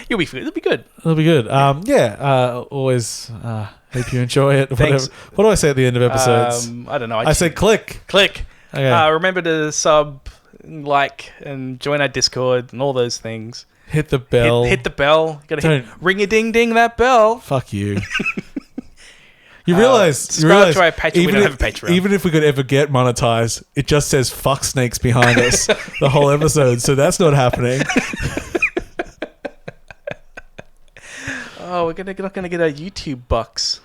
A: It'll be good.
B: It'll be good. Always hope you enjoy it.
A: Thanks.
B: What do I say at the end of episodes?
A: I don't know.
B: I say click.
A: Click.
B: Okay.
A: Remember to sub, like, and join our Discord and all those things.
B: Hit the bell.
A: Hit the bell. You gotta ring-a-ding-ding that bell.
B: Fuck you. You realize
A: to our Patreon. We don't have a Patreon.
B: Even if we could ever get monetized, it just says fuck snakes behind us the whole episode, so that's not happening.
A: We're not gonna get our YouTube bucks.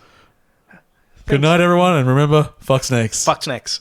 B: Good night, everyone, and remember, fuck snakes.
A: Fuck snakes.